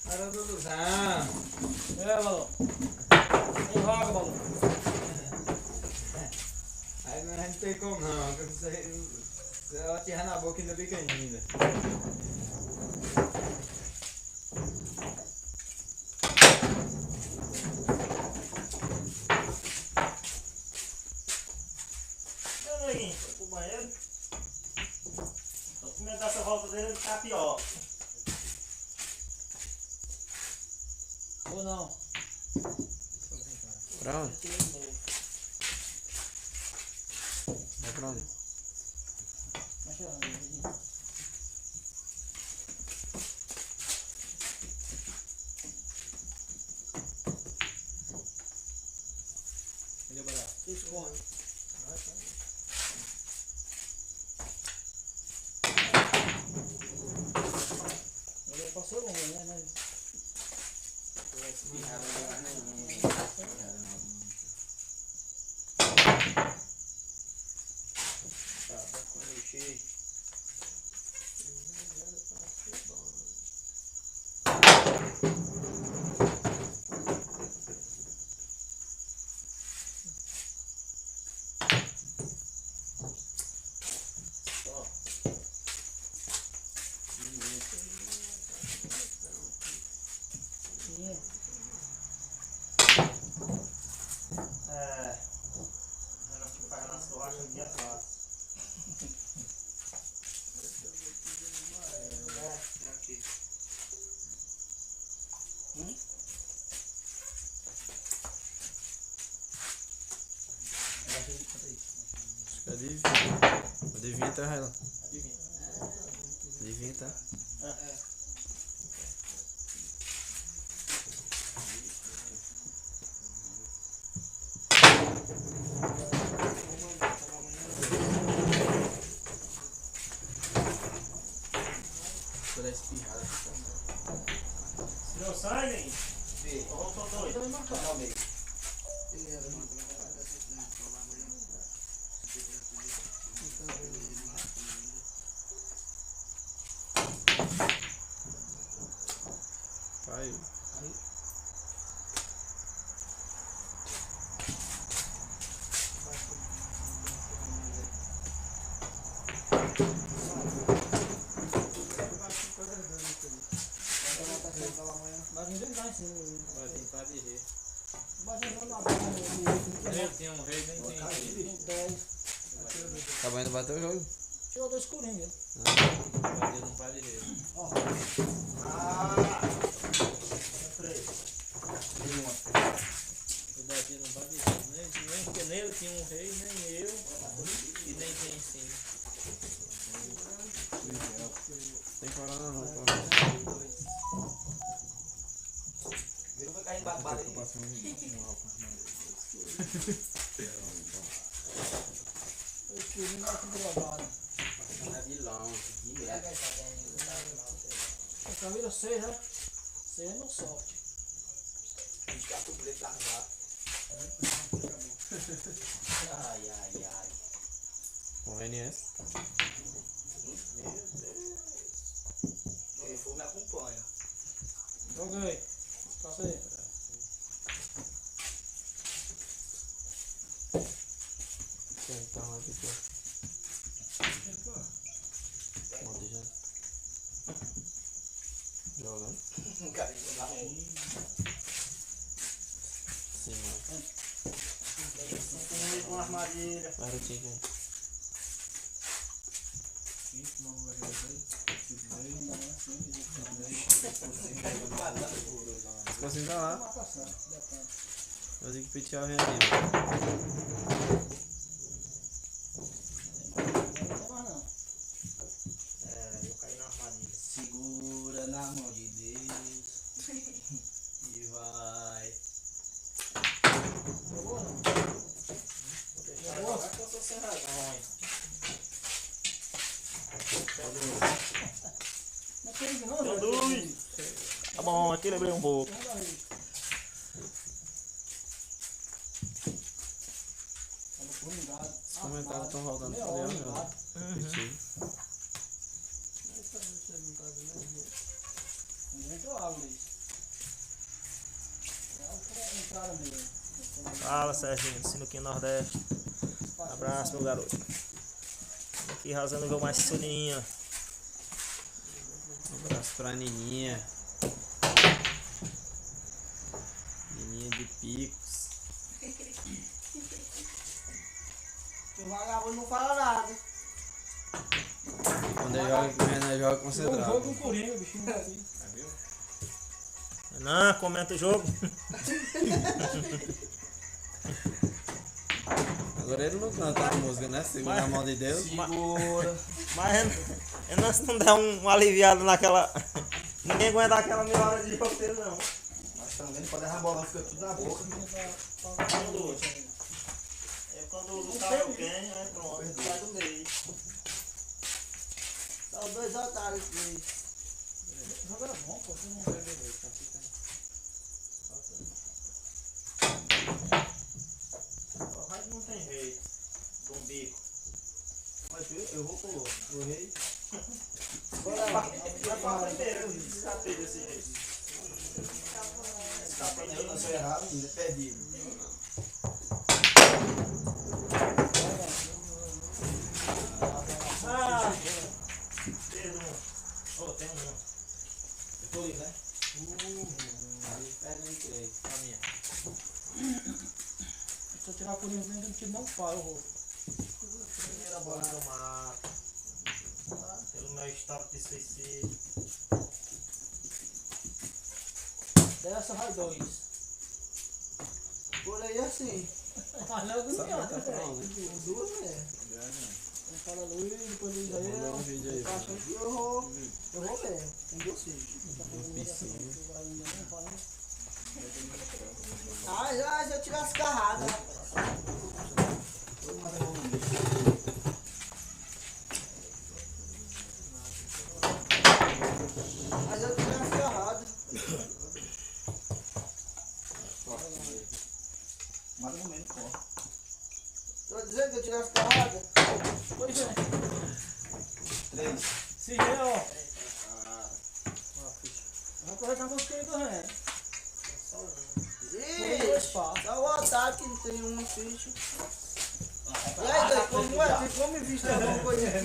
Para Duduzão. Balão. Enroga, Balão. Aí não tem como não, que se ela tirar na boca ainda fica ainda. Meu neguinho, foi pro banheiro. Tô com medo dessa volta dele ficar pior. Ou não? Pra onde? Vai pra onde? Mas chegando, Neguinho. Entendeu, Bará? Esconde. Ele passou longe, né? Mas... Eu fico pagando as torraxas aqui atrás. Acho que adivinha, tá, Raila? Adivinha, tá? Toda espirrada. Deu sangue? Ou voltou doido? Vai. Mas ninguém dá em cima. Vai tentar de rei. Mas não dá pra Nem tinha um rei, nem tem rei. 10. Acabou indo bater o jogo. Tirou 2 escurinhos. Vai não para de rei. O Daqui não para de rei. Nem porque nele tinha um rei, nem eu. E nem tem em cima. Tem corona não, tá? Ele vai cair babado aí. O escurinho não é tudo gravado. Tá de longe, de merda. Essa vira 6, né? 6 não solte. Conveniência. Ele for me acompanha. Joguei. Passa aí. Então, aqui, pô. Ontem já. Jogando? Cara, isso na rua. Sim, mano. Com armadilha. Vai no time aí. Ficou assim pra lá. Eu digo que pitear vem ali, mano. Eu caí na armadilha. Segura na mão de Deus. E vai. Agora que eu sou sem razão. Não tem não, Conduz. Tá bom, aqui lembrei um pouco. Como comentários estão rodando por aí, ó. Muito água isso. Entraram mesmo. Fala, Serginho, do Sinuquinho Nordeste. Abraço, meu garoto. Aqui rasando o meu mais soninho. Um abraço pra Nininha. Nininha de Picos. O vagabundo não fala nada. Quando ele joga, o Renan joga Um concentrado. jogo com o Coringa, o bichinho tá aqui. Não, comenta o jogo. Agora ele não canta a música, né? Segura a mão de Deus. Segura. Mas Renan, se não der um aliviado naquela. Ninguém aguenta aquela meia hora de jogo dele, não. Mas também pode errar a bola, fica tudo na boca. Quando o carro quem, aí pronto, sai do meio. São dois otários aqui. O jogo era bom, pô. Você não vai ver isso. O rádio não tem jeito. De um bico. Mas eu vou pro rei. Vai pra primeira, eu escapei desse jeito. Eu não sou errado, ainda perdi. Ah! Tem um. Oh, tem um. Eu tô ali, né? Pega aí, três. A minha. Se eu tirar o Coringa, nem que não para o rosto. Primeira bola que eu mato. Pelo meu estado de suicídio. Dessa vai dois. Por aí assim. Mas logo Só não tá pra onde? Duas mesmo. Fala Luiz, depois Luiz aí. Mandar um vídeo aí. Eu acho que eu vou mesmo. Com você. Ah, já eu tirar as carradas, rapaz. Mas eu tirar as carradas. Mata no meio, pô. Tô dizendo que eu tirar as carradas. Pois é. 3. Se vê, ó. Vai aproveitar com os queridos do Renan. Ixi, só o otário que não tem uma ficha. E aí, doido, como é? Tem como investir alguma coisa aqui?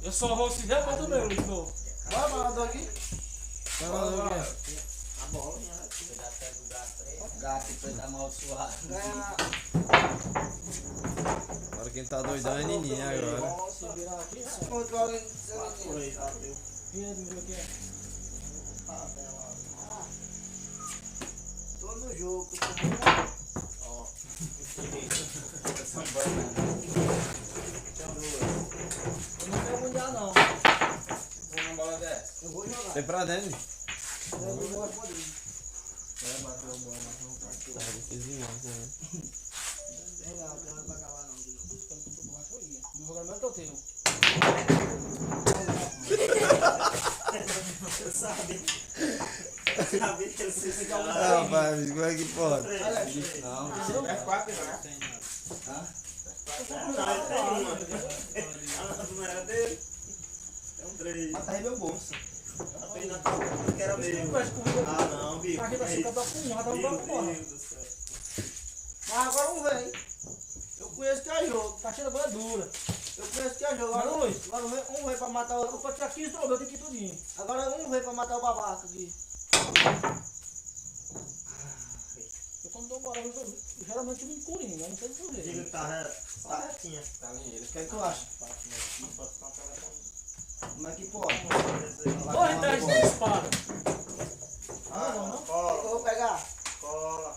Eu só vou se ver quanto meu, Luiz. Bora, malandro aqui. A bola, né? O gato foi amaldiçoado. Ganha. Agora quem tá doidão é Nininha agora. Se virar aqui, né? Controle de celular. Vira do meu aqui. Tô no jogo. Eu não quero mundial, não. Vamos na bola dessa. Eu vou jogar. Vem pra dentro. Eu vou jogar com o Rodrigo. Tá difícil demais, né? Não vai pra acabar não. Meu jogador que eu tenho. Eu sabia que ele se escala. Ah, pai, bicho, como é que pode? Não. É 4, né? Não, ele tem uma. A não era dele. É um 3. Mas tá aí meu bolso. Apenas na tua que era meu. Ah, não, bico. Tá aqui da Chica da Cunha, tá Meu no porra. Deus do céu. Mas agora não vem. Eu conheço que é jogo. Tá cheio da bola dura. Eu conheço que é jogo. Mas, Agora Luiz, um vem pra matar o eu outro. vou tirar 15 trobas, eu tenho que ir tudinho. Agora um vem pra matar o babaca aqui. Eu quando dou bola, eu geralmente me coringa, não sei se você. Diga que tá retinha. Tá ali, ele O que é que tu acha? Como é que pode? Dois, 10, 10 espada. Eu Cola, vou pegar. cola.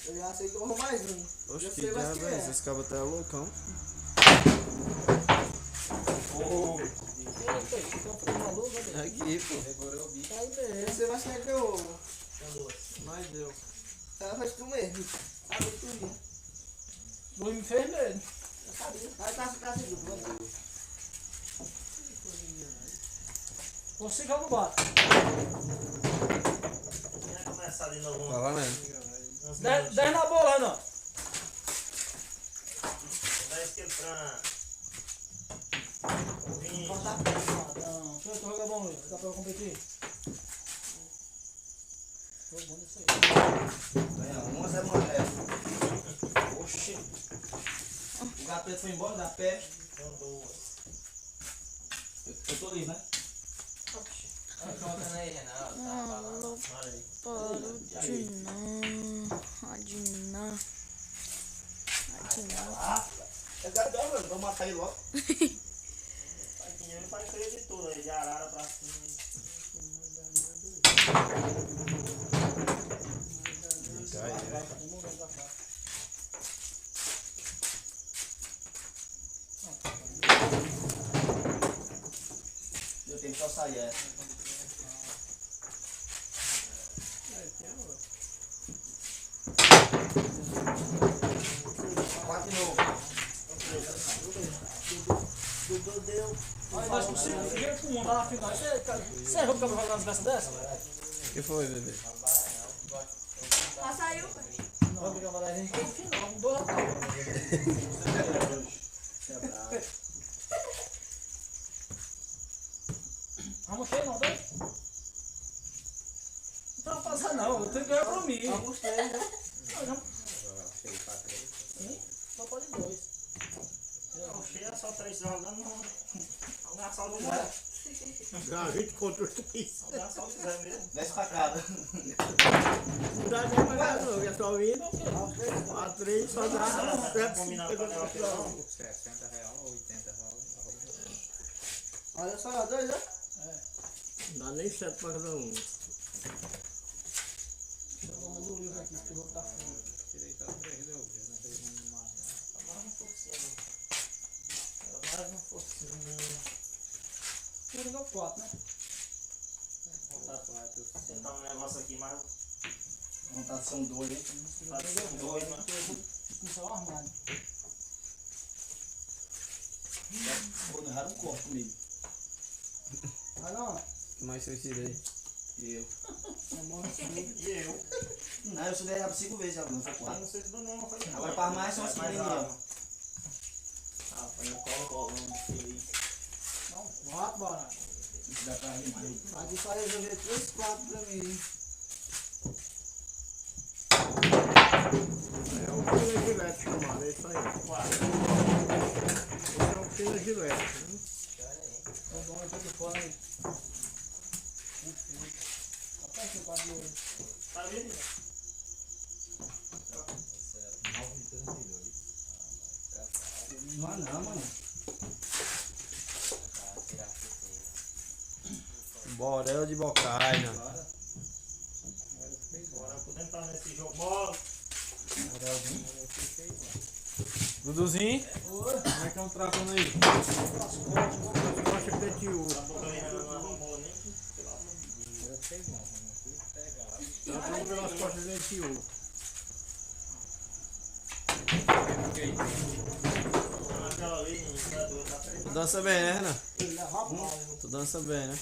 Eu já sei que eu vou mais um. Oxe, Eu que sei mais que diabo é é. esse? Esse cabo tá loucão. Aqui, pô. segurou o bicho. Aí mesmo. Você vai ser que eu. Mas deu. Ela faz tu mesmo. Sabe tudo. Né? Luiz me fez medo. Eu sabia. Vai estar se seguindo. Vamos. Você já não bate. Vai começar de novo. Vai lá, né? 10 na bola, Renan. 10 quebrando. Não, deixa eu jogar bom, Luiz. Dá pra competir? Foi bom isso aí. Ganha uma, Zé Mané. Oxi. O gato preto foi embora da peste. Eu tô livre, né? Alô, Adina. É gato, mano. Vamos matar ele logo. Ele faz coisa de tudo aí, de arara pra cima. Deu tempo pra eu sair, é. Quatro de novo. Dudu deu. Aí nós conseguimos dinheiro com um lá na final. Você errou que eu vou jogar umas dessas dessas? O que foi, bebê? Ah, saiu, pai. Não, porque a gente tem final, um 2 a 4. Vamos ter, não, dois? Não vai passar não, eu tenho que ganhar pra mim. Vamos ter, né? Sim, só pode 2. Não, cheia só 3 jogando, não ganhar só do Zé. Já 20 contra os 3. Não ganhar só do Zé mesmo. 10 pra cada. Não dá nem pra ganhar, não. É só vindo. A 3 só dá 7. Combinado pra ganhar o pelão. R$60 ou R$80. Olha só, 2, né? Não dá nem 7 pra cada um. Vamos do livro aqui, que o outro tá fora. Tirei só 3 deu. Agora não fosse. Tudo deu 4, né? Tentar um negócio aqui, mas. Vontade de ser um doido, hein? Vontade de ser um doido, mas. Começar o armário. Vou errar um corpo comigo. Ah, não. O que mais eu tirei? Eu. E eu? Não, eu sou derrado 5 vezes já, não foi Eu 4. não sei se do nenhum foi não. Agora para mais são as mais pequenininhas. Ah, foi no colo, feliz. Não, 4, barato. Isso dá pra rir mais. Aqui pra resolver 3, 4 pra mim. É um fila gilete chamado, é isso aí. Esse é um fila gilete. Vamos aqui de fora aí. Até que 4 de ouro. Tá vendo? Não há não, mano. Borel de Bocaina. Bora poder entrar nesse jogo. Bora! Duduzinho? Como é que é um tratando aí? Coxa pretinho. A boca aí não arrumou nem. Tratando pelas costas pretinho. Aquela ali, tá doido, tá preto. Tu dança bem, né, Renan? Ele leva a bola. Tu dança bem, né?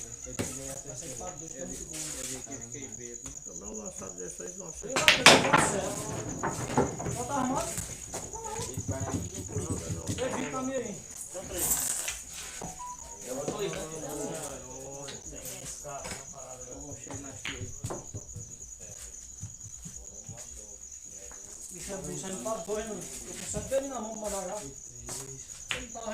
Também um lançado desse aí, nossa. Ele vai pegar o certo. Bota armado. Ele fica pra mim aí. Então, três. Eu vou doido, né? Tem esse cara na parada. Bicho, ele tá doido, né? Eu consigo ter ele na mão pra mandar já. Ele tá lá,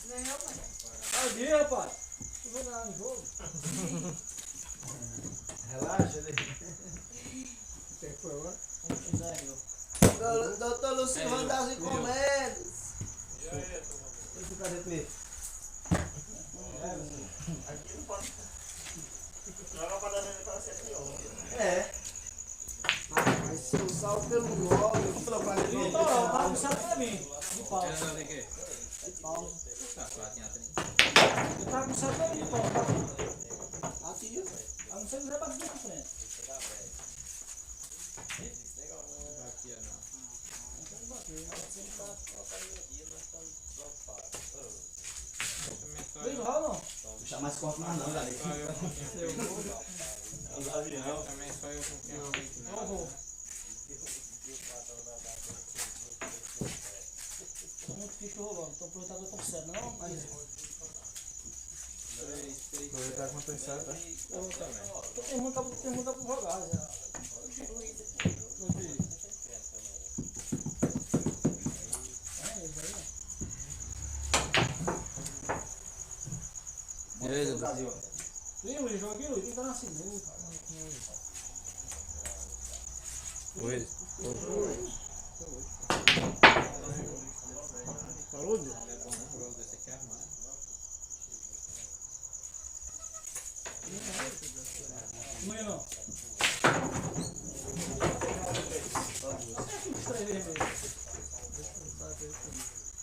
Ganhou, pai. Aí, rapaz. Eu vou ganhar no jogo. Relaxa, né? O que foi agora? Como quiser, eu. Doutor Luciano das encomendas. Tem que fazer com ele. Aqui não pode. Joga pra dar nele para ser pior. É. Mas se eu salvo pelo nome, Vamos falar pra ele. Não, tá puxando pra mim. De pau. Quer andar de quê? Pau. Tá, platinha 30. Eu tava puxando pra mim, de pau. aqui, A não ser que você bate na frente. Beijo, Raul, não? Puxar mais corpo mais não, galera. Também só eu com quem eu vi que Não não. vou. Tô muito fico rolando. Tô aproveitando o top 7, não? Mas. Aproveitar quanto tem certo, tá? Tem muita pra jogar já. E aí, Dudu? Ih, Luiz, joguei, Luiz, quem tá na sinuca? Oi. Falou, Dudu? Amanhã não.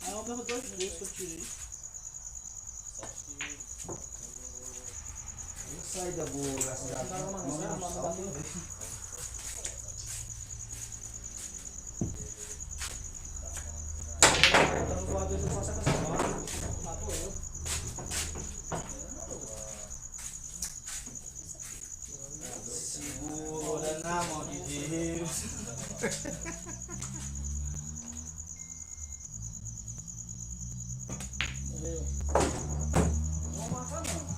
Ah, eu mesmo 2 gols que eu tirei. Saída boa, graças a Deus. Matou eu. Segura na mão de Deus. Não mata não.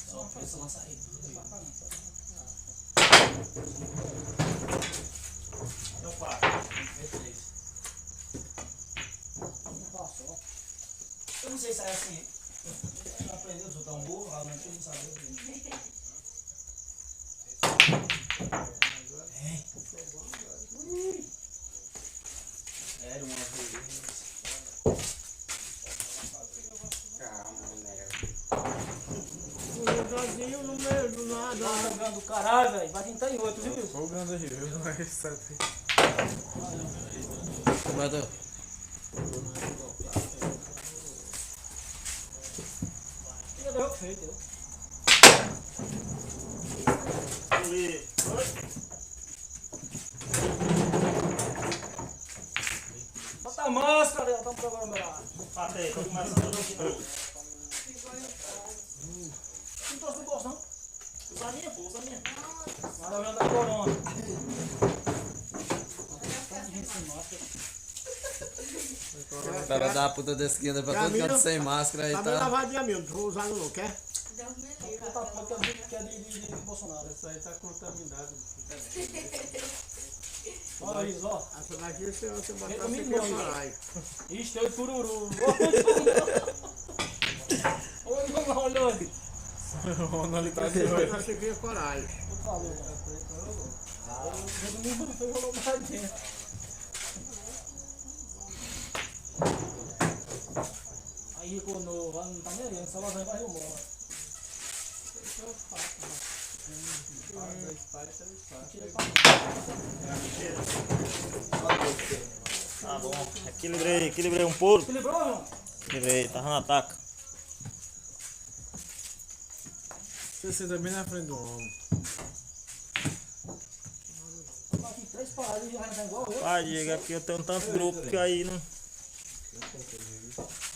Só pensa na saída. Eu quatro. Não passou. Eu não sei se é assim. Não aprendeu, sou tão burro, realmente eu não sabia. Era uma vez. Calma, né? Sozinho no meio do nada. Tá jogando do caralho, velho. Vai tentar em outro, viu? Folgando aí, viu? Mas sabe. Bateu. Já deu o que fez, deu. Bota a máscara, Léo. Estamos programando. Patei, tô começando aqui novo. Não trouxe o bolso, não? Usa a minha, pô, usa a minha. Mas eu da corona. O cara da puta desse aqui anda pra todo canto sem máscara aí, Tá bem tá? lavadinha mesmo, não vou usar não, quer? Deus me livre. Outra foto que é de Bolsonaro. Isso aí tá contaminado. Olha isso, ó. Essa daqui você botar Vem você comigo, que é não, caralho. Ixi, tem o tururu. Olha aí. O Ronald ali tá Você doido. botar você que é coragem. Eu falei, domingo não foi rolou pra dentro. Aí Rico no lá não tá nem aí, só vazando vai embora. Tá bom. Equilibrei um pouco. Equilibrou, João? Equilibrei, tava no ataque. Você senta bem na frente do homem. Tá aqui 3 paradas e já tá igual eu. Ah, Diego, é porque eu tenho tanto grupo que aí não.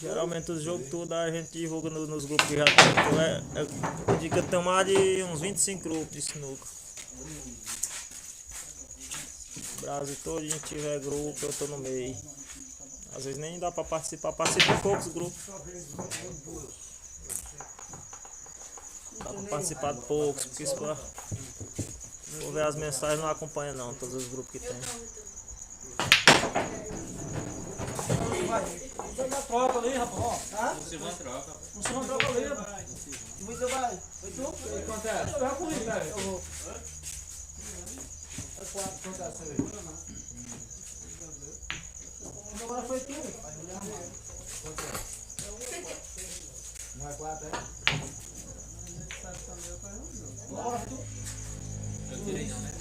Geralmente os jogos tudo a gente divulga nos grupos que já tem. Então eu digo que eu tenho mais de uns 25 grupos de sinuca. O Brasil todo a gente tiver grupo, eu tô no meio. Às vezes nem dá pra participar, participo em poucos grupos. Dá pra participar de poucos, porque se for ver as mensagens não acompanha não, todos os grupos que tem. Você dá troca ali, rapaz, ó. Você vai troca. Você não troca ali, rapaz. Muito vai. Foi tu? Quanto é? Eu já comigo, velho. Eu vou. Agora foi tu. Não é 4, é? Agora foi tu. Eu tirei não, né?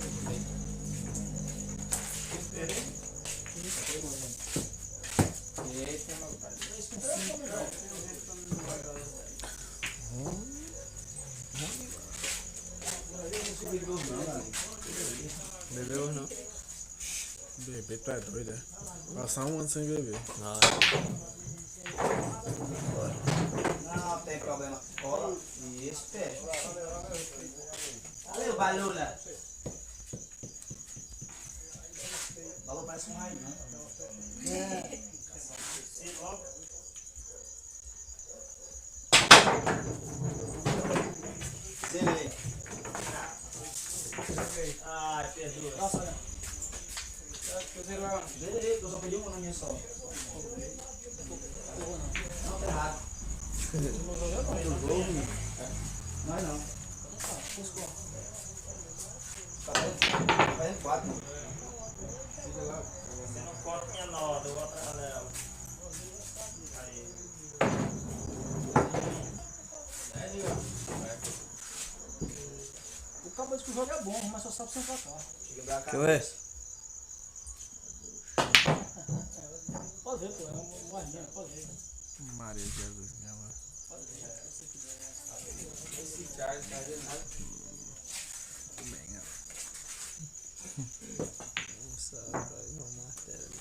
Eita, meu pai. Bebeu não? Bebê, tu é doido, é? Passar um ano sem beber. Não. Não, tem que problema. Cola. Isso, fecha. Valeu, Balula. Balula parece um raio, né? Zelei. Ai, perdoa. Nossa, olha. Zelei, eu só pedi uma na minha só. Não, tá errado. Nós não. Tá fazendo 4. Você não corta minha nota, eu vou atrás dela. Aí. O cabo diz que o jogo é bom, mas só sabe sem placar. Que é? Pode ver, pô, é uma arminha, pode ver. Maria Jesus, minha mãe. Esse cara tá fazendo nada. Bem, ó. Nossa, uma matéria ali.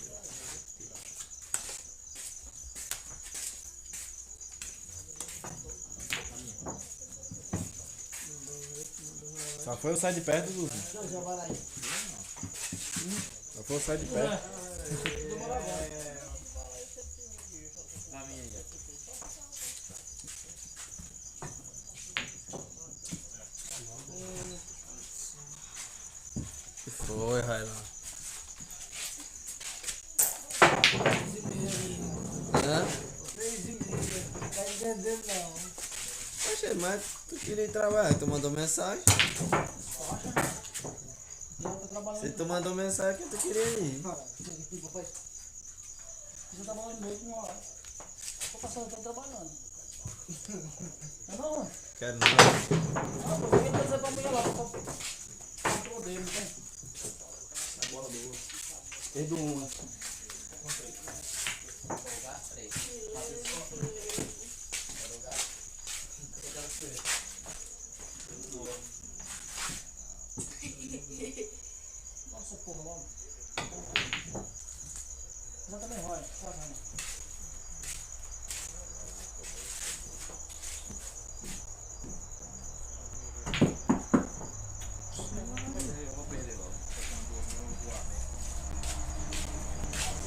Só foi eu sair de perto, Dudu. Só foi eu sair de perto. Que foi, Railan? Hã? 3h30. Tá entendendo não. Poxa, mas tu queria ir trabalhar, tu mandou mensagem. Se tu mandou mensagem que tu queria ir. Você tá trabalhando meio que uma hora. Tô passando o tempo trabalhando. Não, Quero não. não, pô, eu ia dizer pra mulher lá, pra poder, não tem? Bola boa. Perdo uma. Nossa, porra, logo. Já também vai, vai, vai.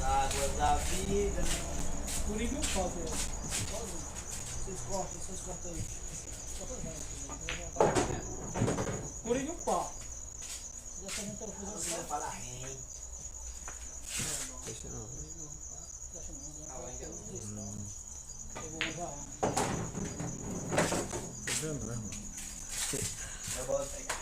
Água da vida. Por isso não falta, vocês cortam aí. Por isso não pá. Já que a gente tá fazendo assim. Você fala rei. Deixa não. Eu vou usar. Tá vendo, né, irmão? Eu vou pegar.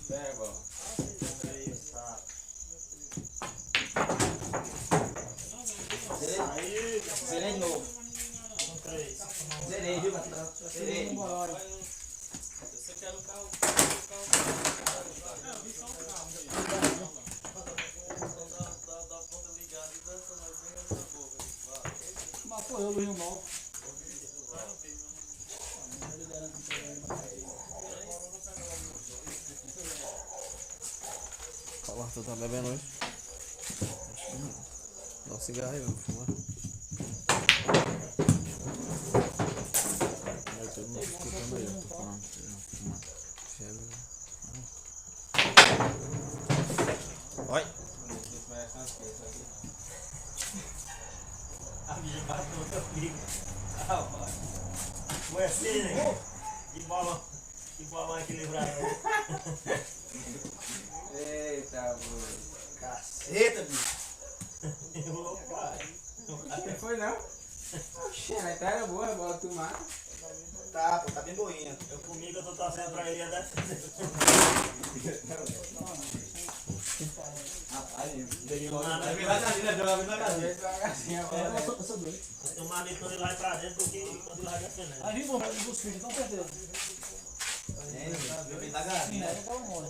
Pega, ó. Zerei de novo. Zerei, viu, Matheus? Zerei. Você quer o carro? Da ponta ligada e dançando bem na boca. Matou eu, Luiz Mal. O Arthur tá bebendo hoje? Acho que não. Dá um cigarro aí, vamos fumar. Aí todo mundo escutando aí, eu tô falando. Fumar. Cheiro. Oi. A minha bateu outra pica. Ah, pai. Foi assim, né? Que bola equilibrada. Eita, mano. Caceta, bicho. Não foi não? Oxê, a entrada é boa, bola tu mata. Tá, pô, tá bem boinha. Eu comigo, eu tô torcendo pra ele ia defender. Rapaz, é verdade, né? Joga devagarzinho. Eu sou doido. Tem um marmitão ele vai pra dentro porque quando ele vai defendendo. Aí vim morrer dos filhos, com certeza. Devagarzinho. É, eu morre.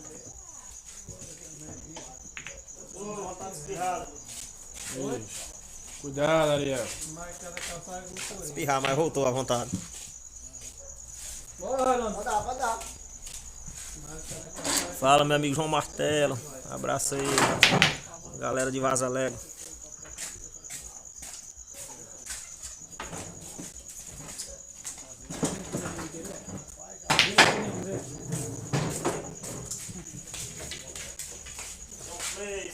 Vontade de espirrar. Cuidado, Ariel. Espirrar, mas voltou à vontade. Bora, Rolando. Pode dar. Fala, meu amigo João Martelo. Abraço aí, galera de Vaza Alegre.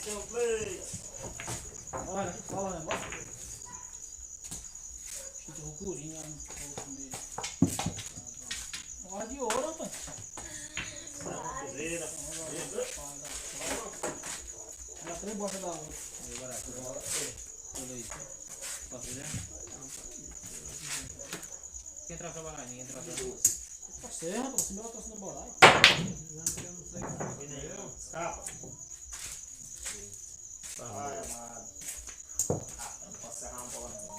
Tem um play. Olha, fala, né? Bora. Chute roucurinha. Olha de ouro, rapaz. Ela três botas da outra. Quem entra pra trabalhar? Ninguém entra pra trabalhar. Você, rapaz, você meu trouxe no borai. Escapa. Ai, amado. Não posso serrar uma bola não.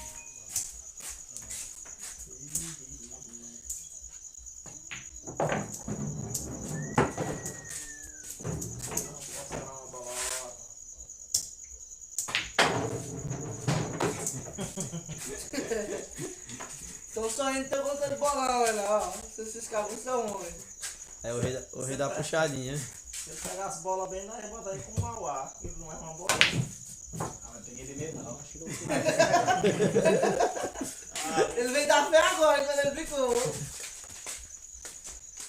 Estão saindo, estão contando bolão, olha ó. Esses cabos são ruins. É o rei da puxadinha. Se eu pegar as bolas bem, nós vamos botar aí com o Mauá. Que não é uma bola. Ah, mas peguei de medo não. Ele veio dar fé agora, quando ele ficou.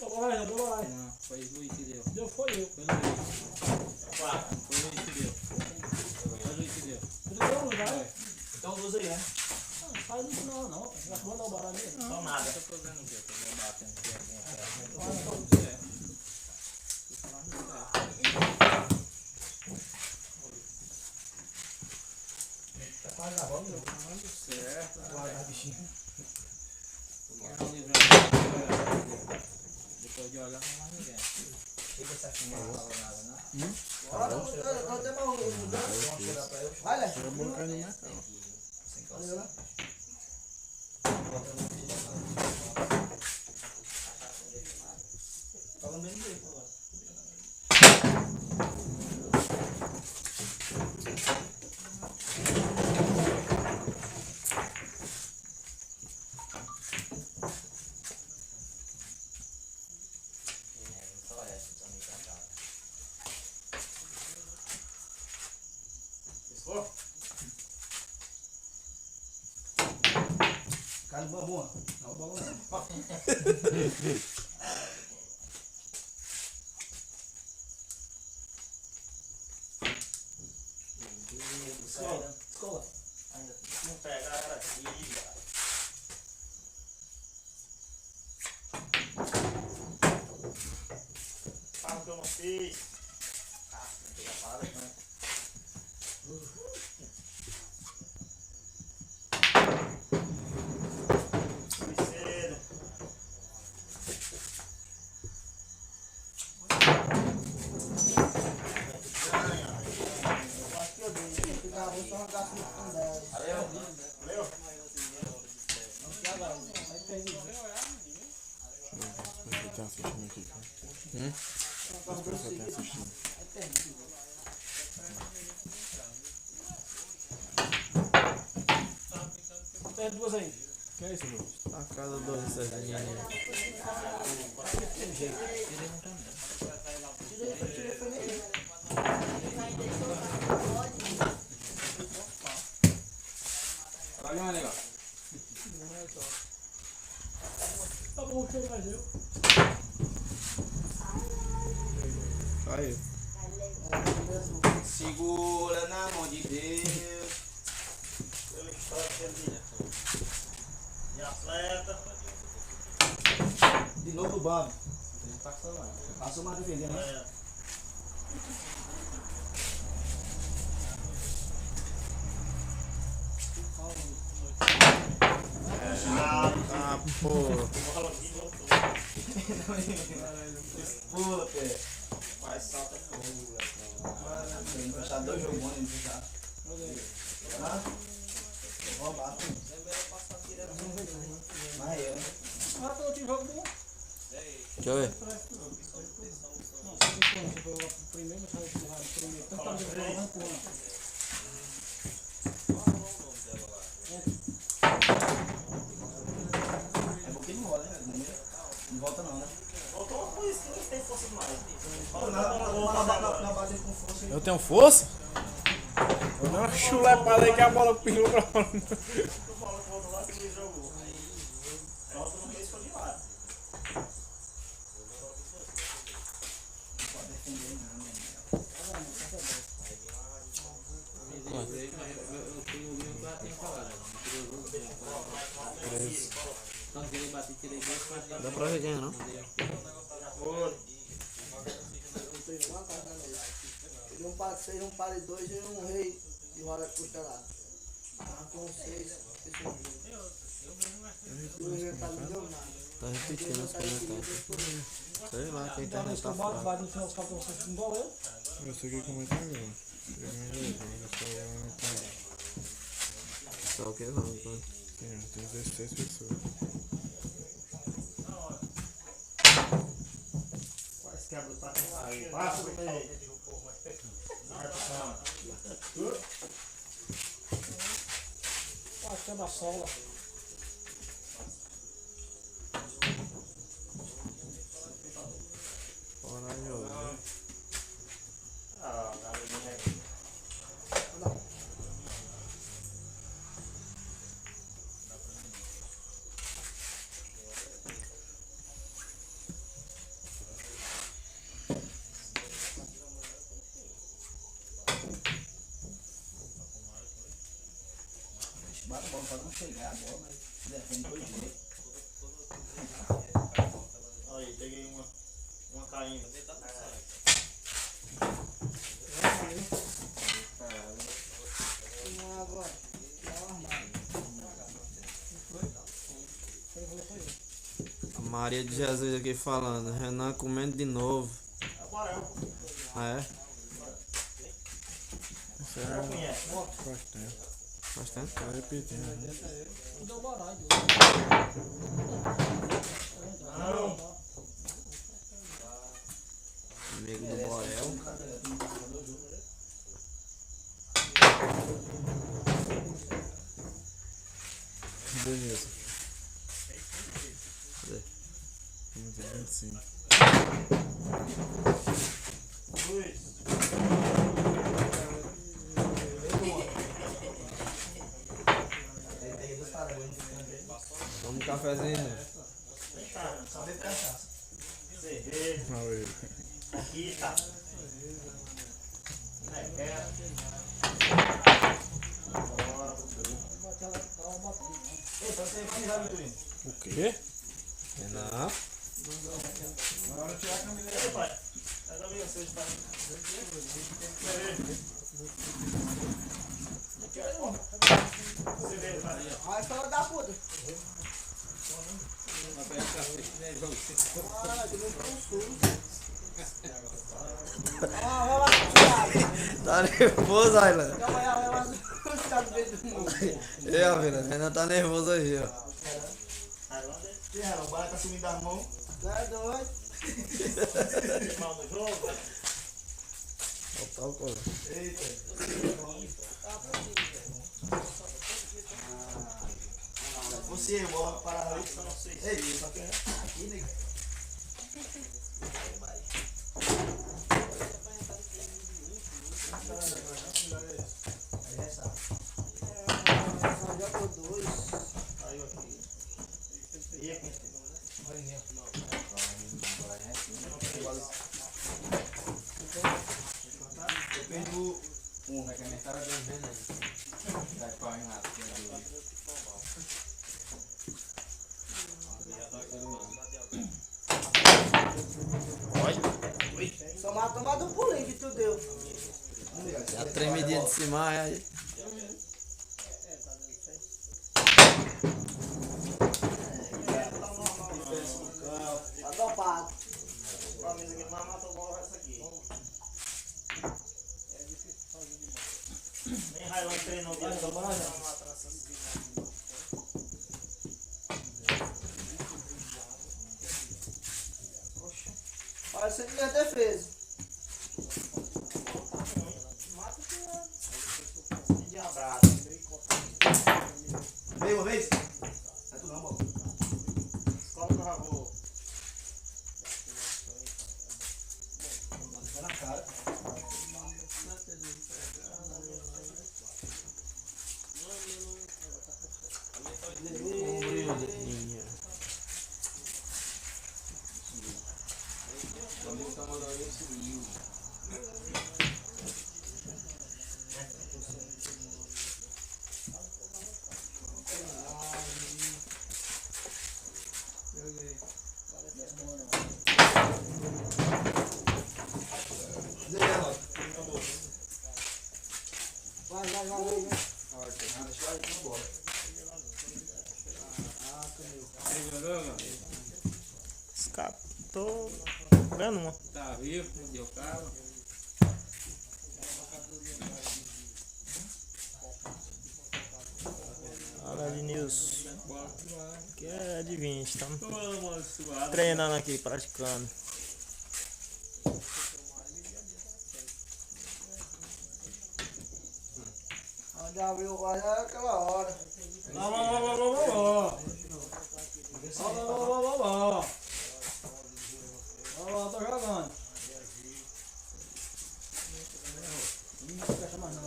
Deu borai, deu borai. Não, foi o Luiz que deu. Deu, foi eu. Foi o Luiz. Foi o Luiz que deu. Foi o Luiz que deu. Ele deu um, vai. Então usa aí, né? Não faz isso não, não. Já mandou o baralho mesmo. Só nada. Eu tô fazendo o quê? Eu tô batendo aqui alguma coisa. Guarda, bichinho. Depois de olhar, não mais ninguém. Chega essa chinha, não fala nada, né? Bora, não tem mais um. Vai, Lé. Olha lá. Falando bem direito agora. Cai no bambu, ó. Não, o bambu não. Escola. Ainda não pegaram aqui, cara. Fala que eu não fiz. Ah, não tem a parada, né? Foi cedo. Eu acho que eu dei. Ficava só uma garrafa com 10. Valeu? Tem duas aí. Que é isso, Lu? A cada dois dessas menininhas. Olha uma legal. Tá bom, chega mais eu. Caiu. Segura na mão de Deus. Pela história que ele de atleta. De novo o Bob. Passou mais defendendo, né? É. Ah, pô. Pula, pé. Faz salta fogo. Tem que fechar 2 jogos bons, tem que fechar. Roubar. Mas eu. Ah, tô outro jogo bom. Deixa eu ver. Primeiro, primeiro. Então tá jogando. É porque não rola, né? Não volta não, né? Voltou uma coisa que não tem força demais. Na base com força. Eu tenho força? Eu dei uma chulepada aí que a bola pirou pra fora. Dá pra ver quem é, não? Seja um par de 2 e um rei de roda costelada. Com 6, o rei tá não deu nada. Tá repetindo os comentários. Sei lá, que a internet tá Vai fraca. no final dos cabos vocês com goleiro. Eu sei que como é que é. Só o que vamos, pô. Tem 16 pessoas. Quase quebra o taco. Passa do meio. Quase quebra a sola. Corajoso, né? Bata a bola pra não chegar a bola, mas defende dois jeitos. Aí, peguei uma caindo. Agora, A Maria de Jesus aqui falando. Renan comendo de novo. Ah, é? Isso é faz tempo. Faz tempo? Tá repetindo, né? Deu baralho. Amigo do Borel. Beleza. Cadê? 25. Toma um cafezinho. Só bebe cachaça. Aí. Aqui tá. Ei, pra você finalizar, Vitorino. O quê? Renan. Agora tirar a camiseta aí, pai. Pega a minha, você está. Você vê, pai. vai fora da puta. Vai lá, Tá nervoso, Ayla? calma aí, vai lá no chá do meio do mundo. Ei, Avila, Renan tá nervoso aí, ó. Que é, o bala tá sumindo das mãos. Não é doido? Mal no jogo. Soltar o colo. Você, bola para ali. Ei, só que aqui, nega. Já tô dois. Aí, aqui. E aqui? Eu perdo um. Vai começar a ver, né? Vai ficar enrado. Só matou do pulinho que tu deu. A tremidinha de cima aí. Tá dopado. mesa aqui, mas matou o resto aqui. Nem Railan treinou o dia todo, mas não mata essas. Olha, isso aqui é defesa. Mata o que diabrado. Veio uma vez? É tu não, bola. Escola que eu já vou. Vai na cara. Escapou. Vendo uma? Tá vivo, não deu calo. Olha de Nilson. Que é de 20, estamos Toma, suave. treinando aqui, praticando. Onde abriu o guarda era aquela hora. Tô jogando.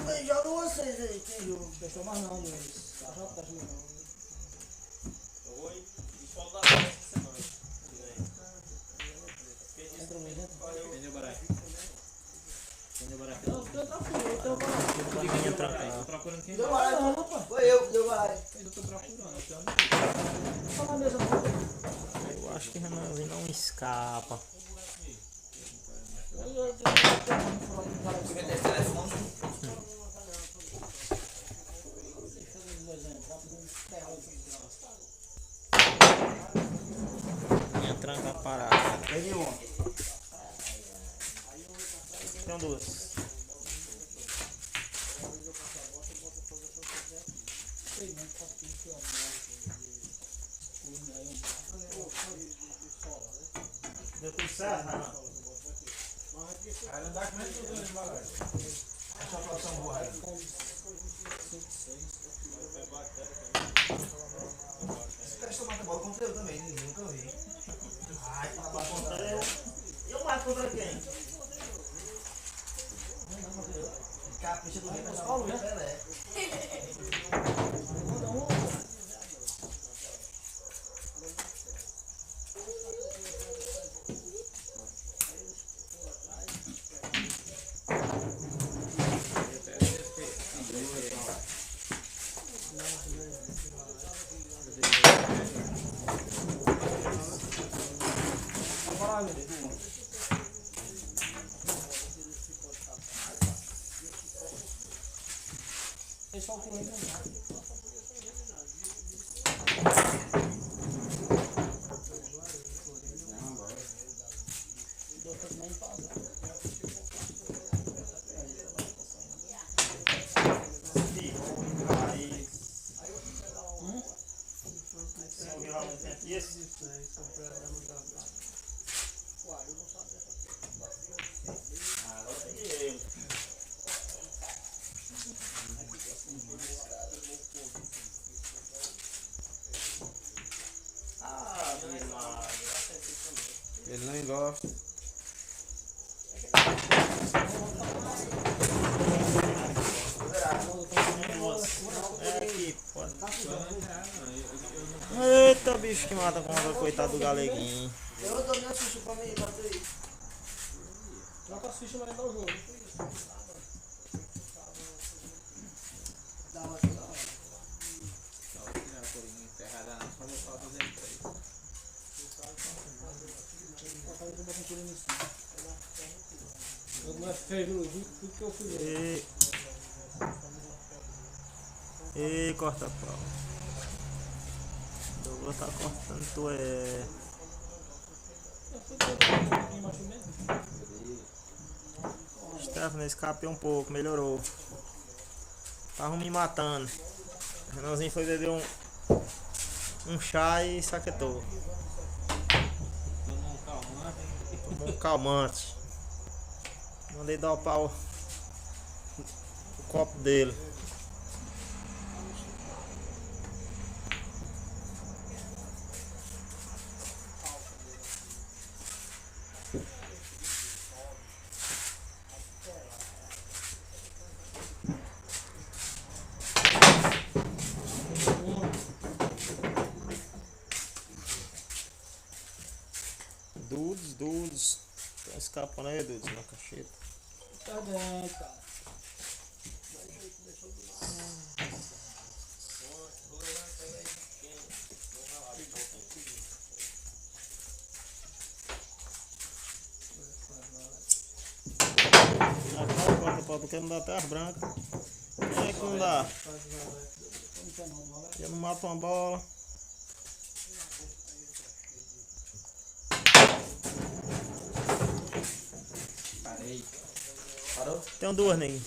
Aí, joga vocês aí, tem jogo. Fechou mais não, Luiz. Tá já tá jogando. Oi, e só dá essa semana. Entra, Luiz, entra. Entendeu, Barack? Entendeu, Barack? Eu tô procurando, Minha tranca. Tô procurando quem? Deu baralho, rapaz. foi eu que deu baralho. Eu tô procurando, eu tenho Tá na mesa, não. Eu acho que Renanzinho não escapa. Você tem telefone? Minha tranca parada. Tem nenhuma. Tem duas. Deu tudo certo, né? Aí não dá com menos tudo de bagagem. Essa é uma produção boa, aí. Esse teste mata bola contra eu também, ninguém nunca vi. Ai, tá lá contra eu. Eu mato contra quem? Capricha do Rio, pessoal, Pelé. Pessoal correndo. Ele não gosta. É aqui, pode. Eita, bicho que mata contra o coitado do galeguinho. Eu dou minha ficha pra mim, bota aí. Troca as fichas pra entrar o jogo. Da hora, da hora. O jogo não é feio, Luiz. Tudo que eu fui. E corta pau. Douglas tá cortando tu é. Stephanie, escapei um pouco, melhorou. Tava me matando. O Renanzinho foi beber um chá e saquetou. Tomou um calmante. Mandei dar o pau o copo dele. Dudes. Tá escapando aí, Dudes, na cacheta. Tá bem, cara. Pode porque não dá até as brancas. Quem é que não dá? Eu não mato uma bola. Parou? Tem duas, Neguinho.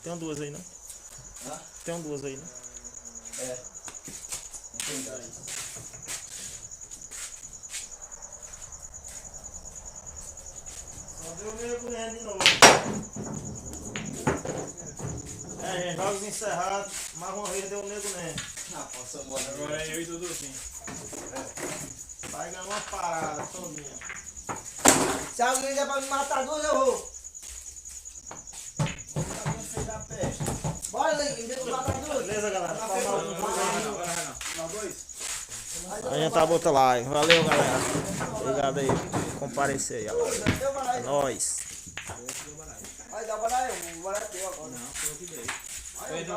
Tem duas aí, não? Hã? Tem duas aí, né? É. Não tem gás. Só deu o nego de novo. É, gente, jogos encerrados. Mais uma vez deu o nego Nene. Passou embora. Agora é eu e Duduzinho. Vai ganhar uma parada todinha. Se alguém der pra me matar duas, eu vou. Bora, Neguinho, deixa eu matar duas. Beleza, galera? Nós dois. A gente tá botando live. Valeu, galera. Obrigado aí por comparecer aí. É nóis. Vai dar baralho, o baralho é teu agora. Perdeu,